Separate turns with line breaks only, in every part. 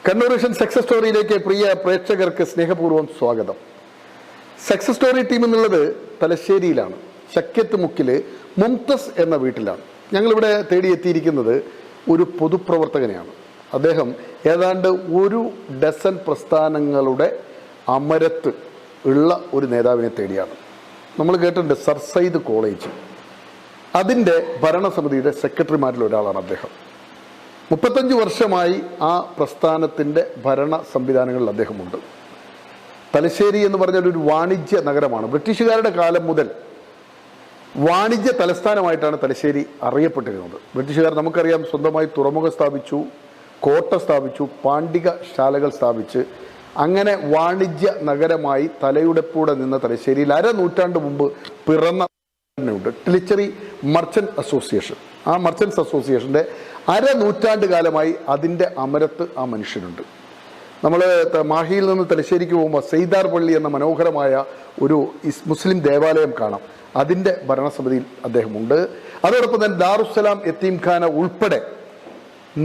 Kannur vision success സ്റ്റോറിയിലേക്ക് പ്രിയ പ്രേക്ഷകർക്ക് സ്നേഹപൂർവ്വം സ്വാഗതം. സക്സസ് സ്റ്റോറി ടീം എന്നുള്ളത് തലശ്ശേരിയിലാണ്, ശക്യത്ത് മുക്കില് മുംതസ് എന്ന വീട്ടിലാണ്. ഞങ്ങളിവിടെ തേടിയെത്തിയിരിക്കുന്നത് ഒരു പൊതുപ്രവർത്തകനെയാണ്. അദ്ദേഹം ഏതാണ്ട് 1 ഡസൻ പ്രസ്ഥാനങ്ങളുടെ അമരത്ത് ഉള്ള ഒരു നേതാവിനെ തേടിയാണ്. നമ്മൾ കേട്ടിട്ടുണ്ട് സർ സയ്യിദ് കോളേജ്, അതിൻ്റെ ഭരണസമിതിയുടെ സെക്രട്ടറിമാരിൽ ഒരാളാണ് അദ്ദേഹം. 35 വർഷമായി ആ പ്രസ്ഥാനത്തിൻ്റെ ഭരണ സംവിധാനങ്ങളിൽ അദ്ദേഹമുണ്ട്. തലശ്ശേരി എന്ന് പറഞ്ഞാൽ ഒരു വാണിജ്യ നഗരമാണ്. ബ്രിട്ടീഷുകാരുടെ കാലം മുതൽ വാണിജ്യ തലസ്ഥാനമായിട്ടാണ് തലശ്ശേരി അറിയപ്പെട്ടിരുന്നത്. ബ്രിട്ടീഷുകാർ നമുക്കറിയാം സ്വന്തമായി തുറമുഖം സ്ഥാപിച്ചു, കോട്ട സ്ഥാപിച്ചു, പാണ്ഡിക ശാലകൾ സ്ഥാപിച്ച് അങ്ങനെ വാണിജ്യ നഗരമായി തലയുടെപ്പൂടെ നിന്ന തലശ്ശേരിയിൽ 1/2 നൂറ്റാണ്ട് മുമ്പ് പിറന്ന ഉണ്ട് ടിലിച്ചറി മർച്ചന്റ് അസോസിയേഷൻ. ആ മർച്ചൻസ് അസോസിയേഷൻ്റെ 1/2 നൂറ്റാണ്ട് കാലമായി അതിൻ്റെ അമരത്ത് ആ മനുഷ്യനുണ്ട്. നമ്മൾ മാഹിയിൽ നിന്ന് തലശ്ശേരിക്ക് പോകുമ്പോൾ സെയ്താർ പള്ളി എന്ന മനോഹരമായ ഒരു മുസ്ലിം ദേവാലയം കാണാം. അതിൻ്റെ ഭരണസമിതിയിൽ അദ്ദേഹമുണ്ട്. അതോടൊപ്പം തന്നെ ദാറുസ്സലാം യത്തീംഖാന ഉൾപ്പെടെ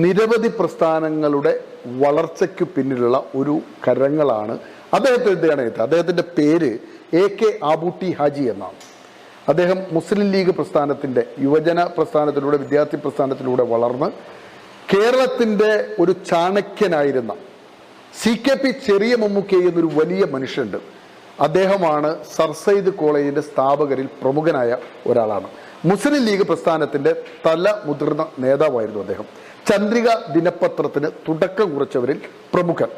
നിരവധി പ്രസ്ഥാനങ്ങളുടെ വളർച്ചയ്ക്ക് പിന്നിലുള്ള ഒരു കരങ്ങളാണ് അദ്ദേഹത്തിൻ്റെ പേര് AK ആബൂട്ടി ഹാജി എന്നാണ്. അദ്ദേഹം മുസ്ലിം ലീഗ് പ്രസ്ഥാനത്തിൻ്റെ യുവജന പ്രസ്ഥാനത്തിലൂടെ, വിദ്യാർത്ഥി പ്രസ്ഥാനത്തിലൂടെ വളർന്ന് കേരളത്തിൻ്റെ ഒരു ചാണക്യനായിരുന്ന CKP ചെറിയ മമ്മൂക്കൈ എന്നൊരു വലിയ മനുഷ്യനുണ്ട്. അദ്ദേഹമാണ് സർ സയ്യിദ് കോളേജിൻ്റെ സ്ഥാപകരിൽ പ്രമുഖനായ ഒരാളാണ്. മുസ്ലിം ലീഗ് പ്രസ്ഥാനത്തിൻ്റെ മുതിർന്ന നേതാവായിരുന്നു അദ്ദേഹം. ചന്ദ്രിക ദിനപത്രത്തിന് തുടക്കം കുറിച്ചവരിൽ പ്രമുഖൻ.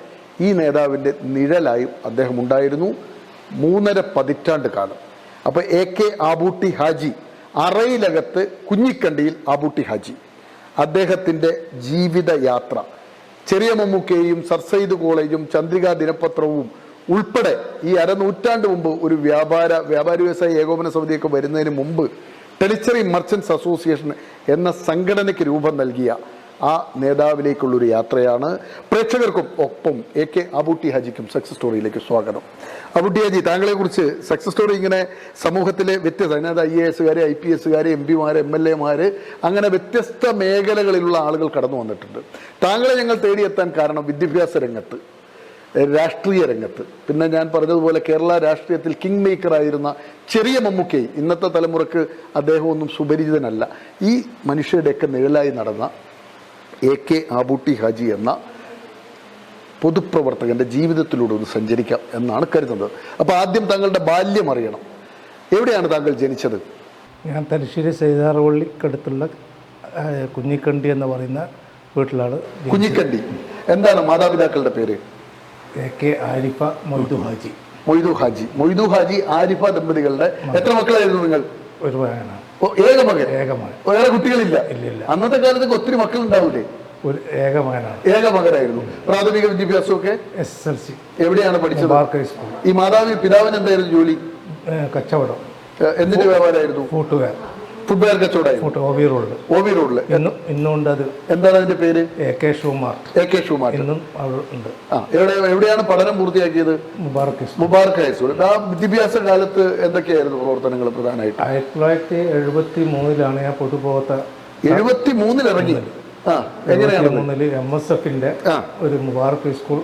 ഈ നേതാവിൻ്റെ നിഴലായും അദ്ദേഹം ഉണ്ടായിരുന്നു 3.5 പതിറ്റാണ്ട് കാലം. അപ്പോൾ AK ആബൂട്ടി ഹാജി, അറയിലകത്ത് കുഞ്ഞിക്കണ്ടിയിൽ ആബൂട്ടി ഹാജി, അദ്ദേഹത്തിൻ്റെ ജീവിതയാത്ര ചെറിയ മമ്മൂക്കയും സർ സയ്യിദ് കോളേജും ചന്ദ്രിക ദിനപത്രവും ഉൾപ്പെടെ ഈ 1/2 നൂറ്റാണ്ട് മുമ്പ് ഒരു വ്യാപാരി വ്യവസായ ഏകോപന സമിതിയൊക്കെ വരുന്നതിന് മുമ്പ് ടെലിച്ചറി മർച്ചൻസ് അസോസിയേഷൻ എന്ന സംഘടനയ്ക്ക് രൂപം നൽകിയ ആ നേതാവിലേക്കുള്ളൊരു യാത്രയാണ്. പ്രേക്ഷകർക്കും ഒപ്പം AK ആബൂട്ടി ഹാജിക്കും സക്സസ് സ്റ്റോറിയിലേക്ക് സ്വാഗതം. ആബൂട്ടി ഹാജി, താങ്കളെ കുറിച്ച് സക്സസ് സ്റ്റോറി ഇങ്ങനെ സമൂഹത്തിലെ വ്യത്യസ്ത, അതിനകത്ത് IAS, IPS, MP, MLA, അങ്ങനെ വ്യത്യസ്ത മേഖലകളിലുള്ള ആളുകൾ കടന്നു വന്നിട്ടുണ്ട്. താങ്കളെ ഞങ്ങൾ തേടിയെത്താൻ കാരണം വിദ്യാഭ്യാസ രംഗത്ത്, രാഷ്ട്രീയ രംഗത്ത്, പിന്നെ ഞാൻ പറഞ്ഞതുപോലെ കേരള രാഷ്ട്രീയത്തിൽ കിങ് മേക്കറായിരുന്ന ചെറിയ മമ്മൂക്കൈ, ഇന്നത്തെ തലമുറക്ക് അദ്ദേഹം ഒന്നും സുപരിചിതനല്ല. ഈ മനുഷ്യരുടെയൊക്കെ നിഴലായി നടന്ന AK ആബൂട്ടി ഹാജി എന്ന പൊതുപ്രവർത്തകന്റെ ജീവിതത്തിലൂടെ ഒന്ന് സഞ്ചരിക്കാം എന്നാണ് കരുതുന്നത്. അപ്പോൾ ആദ്യം താങ്കളുടെ ബാല്യം അറിയണം. എവിടെയാണ് താങ്കൾ ജനിച്ചത്?
ഞാൻ തലശ്ശേരി സെയ്താർപള്ളിക്കടുത്തുള്ള കുഞ്ഞിക്കണ്ടി എന്ന് പറയുന്ന വീട്ടിലാണ്.
കുഞ്ഞിക്കണ്ടി. എന്താണ് മാതാപിതാക്കളുടെ പേര്?
AK ആരിഫ മൊയ്തു ഹാജി.
മൊയ്തു ഹാജി ആരിഫ ദമ്പതികളുടെ എത്ര മക്കളായിരുന്നു നിങ്ങൾ?
ഒരു മകനാണ്.
ഏക മകൻ. വേറെ കുട്ടികളില്ല?
ഇല്ല.
അന്നത്തെ കാലത്തൊക്കെ ഒത്തിരി മക്കൾ ഉണ്ടാവൂലേ?
ഒരു ഏക മകനാണ്.
ഏക മകനായിരുന്നു. പ്രാഥമിക വിദ്യാഭ്യാസമൊക്കെ
SSLC
എവിടെയാണ് പഠിച്ചത്?
മുബാർക്ക് സ്കൂൾ.
ഈ പിതാവിന് എന്തായിരുന്നു ജോലി?
കച്ചവടം.
എന്തിന്റെ വ്യാപാരമായിരുന്നു? ഫുട്വെയർ കച്ചവടമായിരുന്നു. OB റോഡില്
ഇന്നുണ്ട്. അത്
എന്താണ് അതിന്റെ പേര്?
AK shoe mart. ഇന്നും ഉണ്ട്.
എവിടെയാണ് പഠനം പൂർത്തിയാക്കിയത്? മുബാർക്ക് ഹൈസ്കൂൾ. ആ വിദ്യാഭ്യാസ കാലത്ത് എന്തൊക്കെയായിരുന്നു പ്രവർത്തനങ്ങൾ പ്രധാനമായിട്ട്?
1973 ഞാൻ പൊതുപ്രവർത്തക.
73 ഇറങ്ങി. എങ്ങനെയാണ്?
MSFന്റെ ഒരു മുബാർക്ക് സ്കൂൾ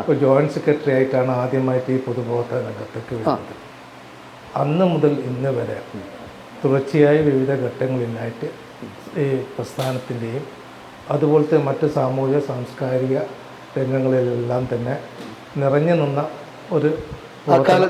ഒരു ജോയിന്റ് സെക്രട്ടറി ആയിട്ടാണ് ആദ്യമായിട്ട് ഈ പൊതുപ്രവർത്തക രംഗത്തേക്ക് വരുന്നത്. അന്ന് മുതൽ ഇന്ന് വരെ തുടർച്ചയായി വിവിധ ഘട്ടങ്ങളിലായിട്ട് ഈ പ്രസ്ഥാനത്തിൻ്റെയും അതുപോലത്തെ മറ്റ് സാമൂഹിക സാംസ്കാരിക രംഗങ്ങളിലെല്ലാം തന്നെ നിറഞ്ഞു നിന്ന ഒരു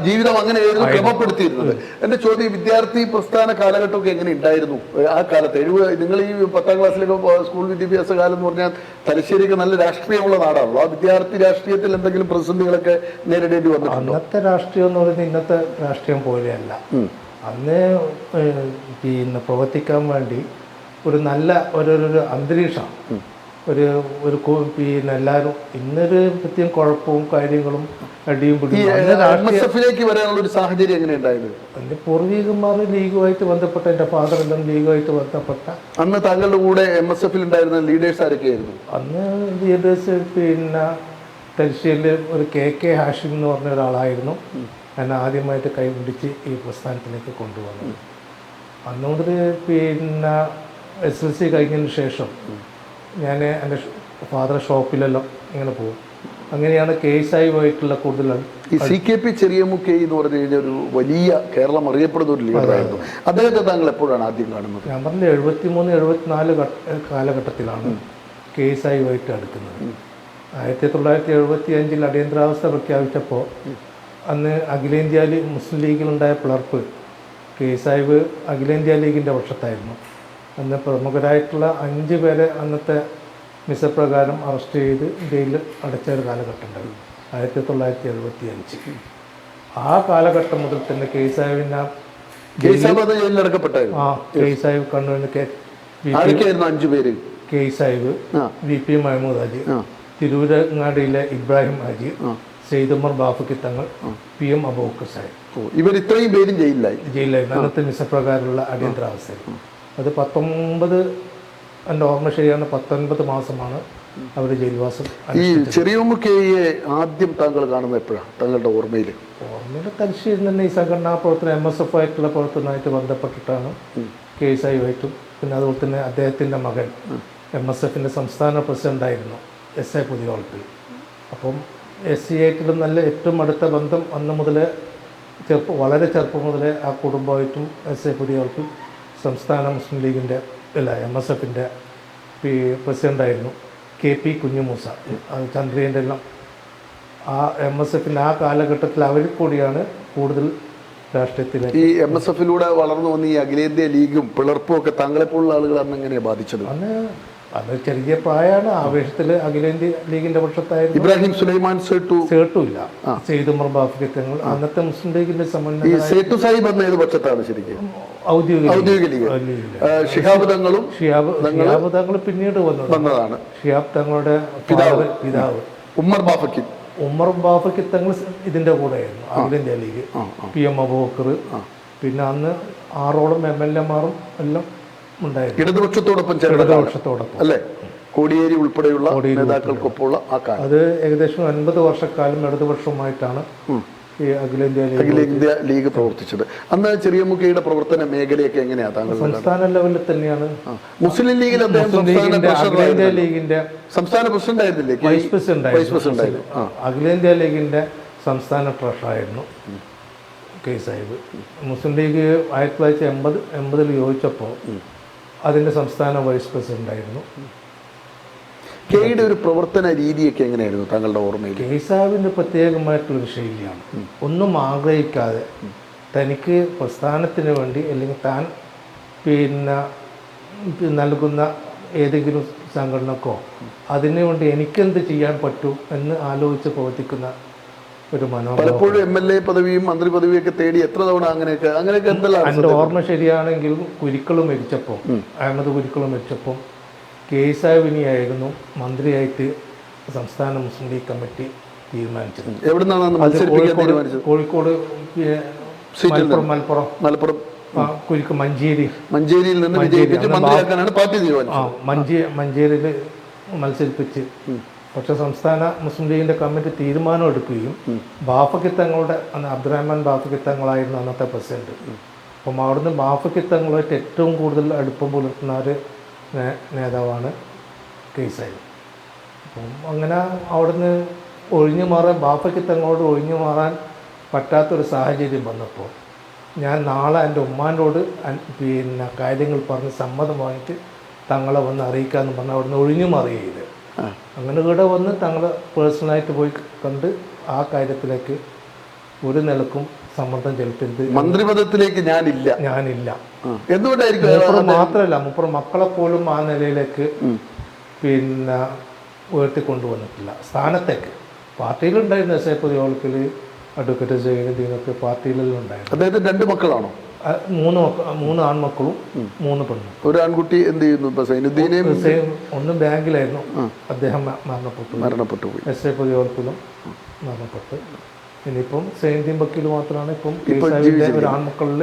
ജീവിതം അങ്ങനെയായിരുന്നു ക്രമപ്പെടുത്തിയിരുന്നത്. എൻ്റെ ചോദ്യം, വിദ്യാർത്ഥി പ്രസ്ഥാന കാലഘട്ടമൊക്കെ എങ്ങനെ ഉണ്ടായിരുന്നു ആ കാലത്ത്? നിങ്ങൾ ഈ 10ാം ക്ലാസ്സിലൊക്കെ സ്കൂൾ വിദ്യാഭ്യാസ കാലം എന്ന് പറഞ്ഞാൽ തലശ്ശേരിക്ക് നല്ല രാഷ്ട്രീയമുള്ള നാടാണല്ലോ. ആ വിദ്യാർത്ഥി രാഷ്ട്രീയത്തിൽ എന്തെങ്കിലും പ്രതിസന്ധികളൊക്കെ നേരിടേണ്ടി വന്നിട്ടുണ്ടോ?
അന്നത്തെ രാഷ്ട്രീയം എന്ന് പറയുന്നത് ഇന്നത്തെ രാഷ്ട്രീയം പോലെയല്ല. അന്ന് പ്രവർത്തിക്കാൻ വേണ്ടി ഒരു നല്ല ഒരു അന്തരീക്ഷം, ഒരു എല്ലാവരും ഇന്നൊരു പ്രത്യേകം കുഴപ്പവും കാര്യങ്ങളും അടിയും
പിടിക്കും വരാനുള്ള ഒരു സാഹചര്യം എങ്ങനെയുണ്ടായത്?
എൻ്റെ പൂർവികന്മാർ ലീഗുമായിട്ട് ബന്ധപ്പെട്ട, എൻ്റെ ഫാദർ എല്ലാം ലീഗുമായിട്ട് ബന്ധപ്പെട്ട.
അന്ന് താങ്കളുടെ കൂടെ MSF ഉണ്ടായിരുന്ന ലീഡേഴ്സ് ആരൊക്കെയായിരുന്നു?
അന്ന് ലീഡേഴ്സ് തലശ്ശേരിയിൽ ഒരു KK ഹാഷിം എന്ന് പറഞ്ഞ ഒരാളായിരുന്നു എന്നെ ആദ്യമായിട്ട് കൈപിടിച്ച് ഈ പ്രസ്ഥാനത്തിലേക്ക് കൊണ്ടുവന്നത്. അന്ന് മുതൽ SSLC കഴിഞ്ഞതിന് ശേഷം ഞാൻ എൻ്റെ ഫാദർ ഷോപ്പിലെല്ലാം ഇങ്ങനെ പോകും. അങ്ങനെയാണ് കേസായുമായിട്ടുള്ള കൂടുതൽ
ഈ CKP ചെറിയമുക്ക് എന്ന് പറഞ്ഞു കഴിഞ്ഞാൽ ഒരു വലിയ കേരളം അറിയപ്പെടുന്ന ഒരു ലീഡറായിരുന്നു. അദ്ദേഹത്തെ താങ്കൾ എപ്പോഴാണ് ആദ്യം കാണുന്നത്?
ഞാൻ പറഞ്ഞ 73-74 കാലഘട്ടത്തിലാണ് കേസായുമായിട്ട് അടുക്കുന്നത്. 1975 അടിയന്തരാവസ്ഥ പ്രഖ്യാപിച്ചപ്പോൾ അന്ന് അഖിലേന്ത്യാ മുസ്ലിം ലീഗിലുണ്ടായ പിളർപ്പ് കേസായിവ് അഖിലേന്ത്യാ ലീഗിൻ്റെ പക്ഷത്തായിരുന്നു. അന്ന് പ്രമുഖരായിട്ടുള്ള 5 പേരെ അന്നത്തെ മിസപ്രകാരം അറസ്റ്റ് ചെയ്ത് ജയിലിൽ അടച്ച ഒരു കാലഘട്ടം ഉണ്ടായിരുന്നു 1975. ആ കാലഘട്ടം മുതൽ തന്നെ കേസായിവിനെ കേസായിവ് കണ്ണൂരിൽ കേസായിവ്, VP മഹമ്മൂദ് ഹാജി, തിരൂരങ്ങാടിയിലെ ഇബ്രാഹിം ഹാജി, സെയ്ദുമർ ബാഫക്കി തങ്ങൾ, PM അബൂബക്കർ സാഹിബ്,
ഇവർ ഇത്രയും പേരും ജയിലിലായിരുന്നു
അന്നത്തെ മിസപ്രകാരമുള്ള അടിയന്തരാവസ്ഥയിൽ. അത് 19 എൻ്റെ ഓർമ്മ ശരിയാണ് 19 മാസമാണ് അവർ ജയിൽവാസം.
ഈ ചെറിയമുക്കയെ ആദ്യം താങ്കൾ കാണുന്നത് എപ്പോഴാണ് താങ്കളുടെ ഓർമ്മയിൽ?
തലശ്ശേരി തന്നെ ഈ സംഘടനാ പ്രവർത്തനം MSF ആയിട്ടുള്ള പ്രവർത്തനമായിട്ട് ബന്ധപ്പെട്ടിട്ടാണ് കേസായുമായിട്ടും, പിന്നെ അതുപോലെ തന്നെ അദ്ദേഹത്തിൻ്റെ മകൻ MSFൻ്റെ സംസ്ഥാന പ്രസിഡൻ്റായിരുന്നു SA പുതിയോളത്തിൽ. അപ്പം SC ആയിട്ടും നല്ല ഏറ്റവും അടുത്ത ബന്ധം അന്ന് മുതലേ വളരെ ചെറുപ്പം മുതലേ ആ കുടുംബമായിട്ടും SA പുതിയോളത്തിൽ സംസ്ഥാന മുസ്ലിം ലീഗിൻ്റെ MSFൻ്റെ പ്രസിഡൻ്റായിരുന്നു KP കുഞ്ഞുമൂസ. അത് ചന്ദ്രൻ്റെ എല്ലാം ആ MSFൻ്റെ ആ കാലഘട്ടത്തിൽ അവരിൽ കൂടിയാണ് കൂടുതൽ രാഷ്ട്രീയത്തിലേക്ക്.
ഈ MSFലൂടെ വളർന്നു വന്ന ഈ അഖിലേന്ത്യാ ലീഗും പിളർപ്പും ഒക്കെ താങ്കളെപ്പോലുള്ള ആളുകൾ അന്ന് എങ്ങനെയാണ് ബാധിച്ചത്?
അന്ന് ചെറിയ പ്രായമാണ്, ആവേശത്തിൽ അഖിലേന്ത്യാ ലീഗിന്റെ പക്ഷത്തായിരുന്നു.
ഇബ്രാഹിം സുലൈമാൻ
സേട്ടുമില്ല, സെയ്ദുമർ ബാഫക്കി തങ്ങൾ, അന്നത്തെ മുസ്ലിം ലീഗിന്റെ
സേട്ടു സാഹിബ് എന്ന ഏത് പക്ഷത്താണ് ശരിക്കും?
ഔദ്യോഗിക ലീഗ്.
ഷിഹാബ് തങ്ങളും
പിന്നീട് വന്നതാണ്. ഷിഹാബ് തങ്ങളുടെ പിതാവ് ഉമ്മർ ബാഫക്കി തങ്ങൾ ഇതിന്റെ കൂടെയായിരുന്നു അഖിലേന്ത്യാ ലീഗ്. PM അബൂബക്കർ, പിന്നെ അന്ന് 6ഓളം MLA-മാരും എല്ലാം ഉണ്ടായിരുന്നു
ഇടതുപക്ഷത്തോടൊപ്പം അല്ലേ? കോടിയേരി ഉൾപ്പെടെയുള്ള നേതാക്കൾക്കൊപ്പമുള്ള ആ കാലം.
അത് ഏകദേശം 50 വർഷക്കാലം ഇടതുപക്ഷവുമായിട്ടാണ് ഈ
അഖിലേന്ത്യാ ലീഗ് പ്രവർത്തിച്ചത്. അന്ന് ചെറിയമുക്കയുടെ പ്രവർത്തന മേഖലയൊക്കെ എങ്ങനെയാണ് താങ്കൾ?
സംസ്ഥാന ലെവലിൽ തന്നെയാണ്.
മുസ്ലിം ലീഗിൽ
അഖിലേന്ത്യാ ലീഗിന്റെ
സംസ്ഥാന പ്രസിഡന്റ് ആയിരുന്നില്ലേ?
Vice president. അഖിലേന്ത്യാ ലീഗിന്റെ സംസ്ഥാന ട്രഷറായിരുന്നു കേസായിവ്. മുസ്ലിം ലീഗ് 1980 യോജിച്ചപ്പോൾ അതിന്റെ സംസ്ഥാന വൈസ് പ്രസിഡന്റായിരുന്നു.
കെയുടെ ഒരു പ്രവർത്തന രീതിയൊക്കെ എങ്ങനെയായിരുന്നു താങ്കളുടെ ഓർമ്മയിൽ?
കേസാവിൻ്റെ പ്രത്യേകമായിട്ടുള്ളൊരു ശൈലിയാണ്. ഒന്നും ആഗ്രഹിക്കാതെ തനിക്ക് പ്രസ്ഥാനത്തിന് വേണ്ടി അല്ലെങ്കിൽ താൻ പിന്നെ നൽകുന്ന ഏതെങ്കിലും സംഘടനക്കോ അതിനു വേണ്ടി എനിക്കെന്ത് ചെയ്യാൻ പറ്റും എന്ന് ആലോചിച്ച് പ്രവർത്തിക്കുന്ന ഒരു മനോഭാവം.
പലപ്പോഴും MLA പദവിയും മന്ത്രി പദവിയും ഒക്കെ തേടി എത്ര തവണ അങ്ങനെയൊക്കെ എന്തെല്ലാം?
എൻ്റെ ഓർമ്മ ശരിയാണെങ്കിൽ കുരിക്കൾ മരിച്ചപ്പോൾ, അഹമ്മദ് കുരിക്കൾ മരിച്ചപ്പോൾ കേസാവിനിയായിരുന്നു മന്ത്രിയായിട്ട് സംസ്ഥാന മുസ്ലിം ലീഗ് കമ്മിറ്റി തീരുമാനിച്ചത്.
എവിടുന്നാണ്?
കോഴിക്കോട്, മലപ്പുറം കുരിക്ക്
മഞ്ചേരിയിൽ നിന്ന്
മഞ്ചേരിയിൽ മത്സരിപ്പിച്ച്. പക്ഷെ സംസ്ഥാന മുസ്ലിം ലീഗിന്റെ കമ്മിറ്റി തീരുമാനം എടുക്കുകയും ബാഫക്കി തങ്ങളുടെ അബ്ദുറഹ്മാൻ ബാഫക്കി തങ്ങളായിരുന്നു അന്നത്തെ പ്രസിഡന്റ്. അപ്പം അവിടുന്ന് ബാഫക്കി തങ്ങളുമായിട്ട് ഏറ്റവും കൂടുതൽ അടുപ്പം പുലർത്തുന്ന ഒരു നേതാവാണ് കേസായി. അപ്പം അങ്ങനെ അവിടുന്ന് ഒഴിഞ്ഞു മാറാൻ, ബാഫക്കി തങ്ങളോട് ഒഴിഞ്ഞു മാറാൻ പറ്റാത്തൊരു സാഹചര്യം വന്നപ്പോൾ ഞാൻ നാളെ എൻ്റെ ഉമ്മാനോട് പിന്നെ കാര്യങ്ങൾ പറഞ്ഞ് സമ്മതം വാങ്ങിയിട്ട് തങ്ങളെ വന്ന് അറിയിക്കാമെന്ന് പറഞ്ഞ് അവിടുന്ന് ഒഴിഞ്ഞു മാറുകയില്ല. അങ്ങനെ ഇവിടെ വന്ന് തങ്ങൾ പേഴ്സണലായിട്ട് പോയി കണ്ട് ആ കാര്യത്തിലേക്ക് ഒരു നിലക്കും സമ്മർദ്ദം ചെലുത്തരുത്.
മന്ത്രിപദത്തിലേക്ക് ഞാനില്ല.
എന്തുകൊണ്ടായിരിക്കും? മാത്രമല്ല, മുപ്പുറം മക്കളെ പോലും ആ നിലയിലേക്ക് പിന്നെ ഉയർത്തിക്കൊണ്ടുവന്നിട്ടില്ല സ്ഥാനത്തേക്ക്. പാർട്ടിയിലുണ്ടായിരുന്നു SA പുതിയോളത്തിൽ അഡ്വക്കേറ്റ് സൈനുദ്ദീനൊക്കെ പാർട്ടിയിലെല്ലാം ഉണ്ടായിരുന്നു.
അദ്ദേഹത്തിന് 2 മക്കളാണോ?
3 ആൺമക്കളും 3 പെണ്ണും.
ഒരു ആൺകുട്ടി എന്ത് ചെയ്യുന്നു?
ഒന്ന് ബാങ്കിലായിരുന്നു, അദ്ദേഹം മരണപ്പെട്ടു പോയി. SA പുതിയോളത്തിലും മരണപ്പെട്ടു. ഇനിയിപ്പം സൈനുദ്ദീൻ വക്കീൽ മാത്രമാണ് ഇപ്പം ഒരു ആൺമക്കളിൽ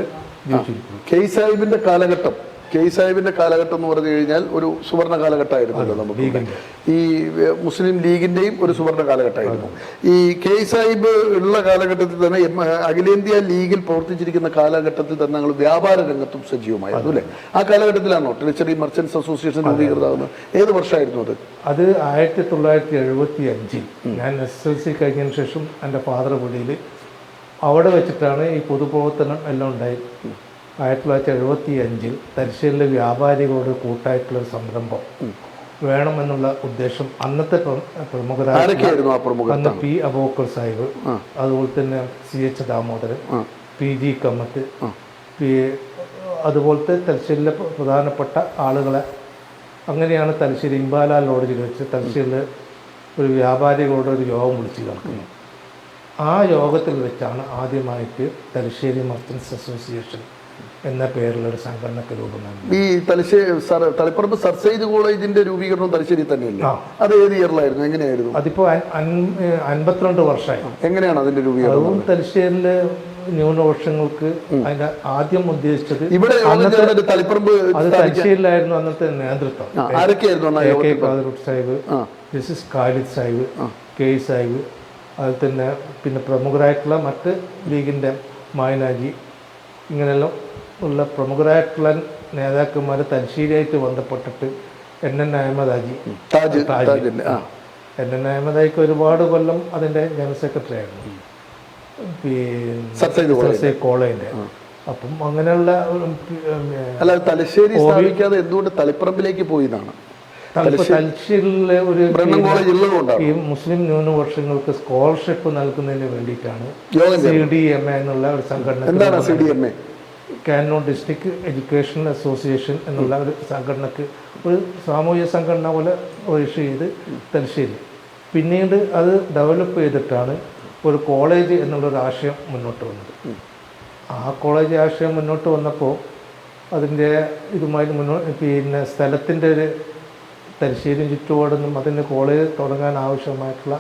ജീവിച്ചിരിക്കുന്നത്.
കെ സാഹിബിന്റെ കാലഘട്ടം കെ സാഹിബിന്റെ കാലഘട്ടം എന്ന് പറഞ്ഞു കഴിഞ്ഞാൽ ഒരു സുവർണ കാലഘട്ടമായിരുന്നല്ലോ നമുക്ക്. ഈ മുസ്ലിം ലീഗിന്റെയും ഒരു സുവർണ കാലഘട്ടമായിരുന്നു. ഈ കെ സാഹിബ് ഉള്ള കാലഘട്ടത്തിൽ തന്നെ അഖിലേന്ത്യാ ലീഗിൽ പ്രവർത്തിച്ചിരിക്കുന്ന കാലഘട്ടത്തിൽ തന്നെ ഞങ്ങൾ വ്യാപാര രംഗത്തും സജീവമായിരുന്നു അല്ലേ? ആ കാലഘട്ടത്തിലാണോ ട്രഷറി മർച്ചന്റ്സ് അസോസിയേഷൻ രൂപീകൃതമാകുന്നത്? ഏത് വർഷമായിരുന്നു അത്?
അത് 1975 ഞാൻ SSLC കഴിഞ്ഞതിന് ശേഷം എൻ്റെ ഫാദർ വീടിൽ അവിടെ വെച്ചിട്ടാണ് ഈ പൊതുപ്രവർത്തനം എല്ലാം ഉണ്ടായി. 1975 തലശ്ശേരിയിലെ വ്യാപാരികളോട് കൂട്ടായിട്ടുള്ളൊരു സംരംഭം വേണമെന്നുള്ള ഉദ്ദേശം അന്നത്തെ പ്രമുഖരായ അന്ന് പി അബൂബക്കർ സാഹിബ്, അതുപോലെ തന്നെ CH ദാമോദരൻ, PG കമ്മത്ത്, അതുപോലത്തെ തലശ്ശേരിയിലെ പ്രധാനപ്പെട്ട ആളുകളെ, അങ്ങനെയാണ് തലശ്ശേരി ഇമ്പാല ലോഡ്ജിൽ വെച്ച് തലശ്ശേരിയിൽ ഒരു വ്യാപാരികളോട് ഒരു യോഗം വിളിച്ച് കേൾക്കുന്നത്. ആ യോഗത്തിൽ വെച്ചാണ് ആദ്യമായിട്ട് തലശ്ശേരി മർച്ചൻസ് അസോസിയേഷൻ എന്ന പേരിലൊരു സംഘടനയ്ക്ക് രൂപം നൽകി.
ഈ തളിപ്പറമ്പ് സർ സെയ്ദ് കോളേജിന്റെ രൂപീകരണം തലശ്ശേരി തന്നെയല്ലേ? അത് ഏത് ഇയറിലായിരുന്നു? എങ്ങനെയായിരുന്നു?
അതിപ്പോ 52 വർഷമായി.
എങ്ങനെയാണ് അതിന്റെ രൂപീകരണം?
അതും തലശ്ശേരിയിലെ ന്യൂനപക്ഷങ്ങൾക്ക് അതിന്റെ ആദ്യം ഉദ്ദേശിച്ചത്
ഇവിടെ
അത് തലശ്ശേരിയിലായിരുന്നു അന്നത്തെ നേതൃത്വം.
ആരൊക്കെയായിരുന്നു?
സാഹിബ്, ജസ്റ്റിസ് ഖാലിദ് സാഹിബ്, കെ സാഹിബ്, അതിൽ തന്നെ പിന്നെ പ്രമുഖരായിട്ടുള്ള മറ്റ് ലീഗിൻ്റെ മായനാജി, ഇങ്ങനെയെല്ലാം ഉള്ള പ്രമുഖരായിട്ടുള്ള നേതാക്കന്മാർ തലശ്ശേരിയായിട്ട് ബന്ധപ്പെട്ടിട്ട് NN അഹമ്മദ് ഹാജി, NN അഹമ്മദ് ഹാജിക്ക് ഒരുപാട് കൊല്ലം അതിൻ്റെ ജനറൽ സെക്രട്ടറി ആയിരുന്നു പിന്നെ കോളേജിൻ്റെ. അപ്പം അങ്ങനെയുള്ള
തലശ്ശേരി എന്തുകൊണ്ട് തളിപ്പറമ്പിലേക്ക് പോയി എന്നാണ്?
തലശ്ശേരിയിലെ ഒരു ഈ മുസ്ലിം ന്യൂനപക്ഷങ്ങൾക്ക് സ്കോളർഷിപ്പ് നൽകുന്നതിന് വേണ്ടിയിട്ടാണ് CDMA എന്നുള്ള ഒരു സംഘടന, കാനൂൺ ഡിസ്ട്രിക്ട് എഡ്യൂക്കേഷൻ അസോസിയേഷൻ എന്നുള്ള ഒരു സംഘടനക്ക് ഒരു സാമൂഹ്യ സംഘടന പോലെ രജിസ്റ്റർ ചെയ്ത് തലശ്ശേരി. പിന്നീട് അത് ഡെവലപ്പ് ചെയ്തിട്ടാണ് ഒരു കോളേജ് എന്നുള്ളൊരു ആശയം മുന്നോട്ട് വന്നത്. ആ കോളേജ് ആശയം മുന്നോട്ട് വന്നപ്പോൾ അതിൻ്റെ ഇതുമായി പിന്നെ സ്ഥലത്തിൻ്റെ ഒരു തലശ്ശേരി ചുറ്റുപാടൊന്നും അതിന് കോളേജ് തുടങ്ങാൻ ആവശ്യമായിട്ടുള്ള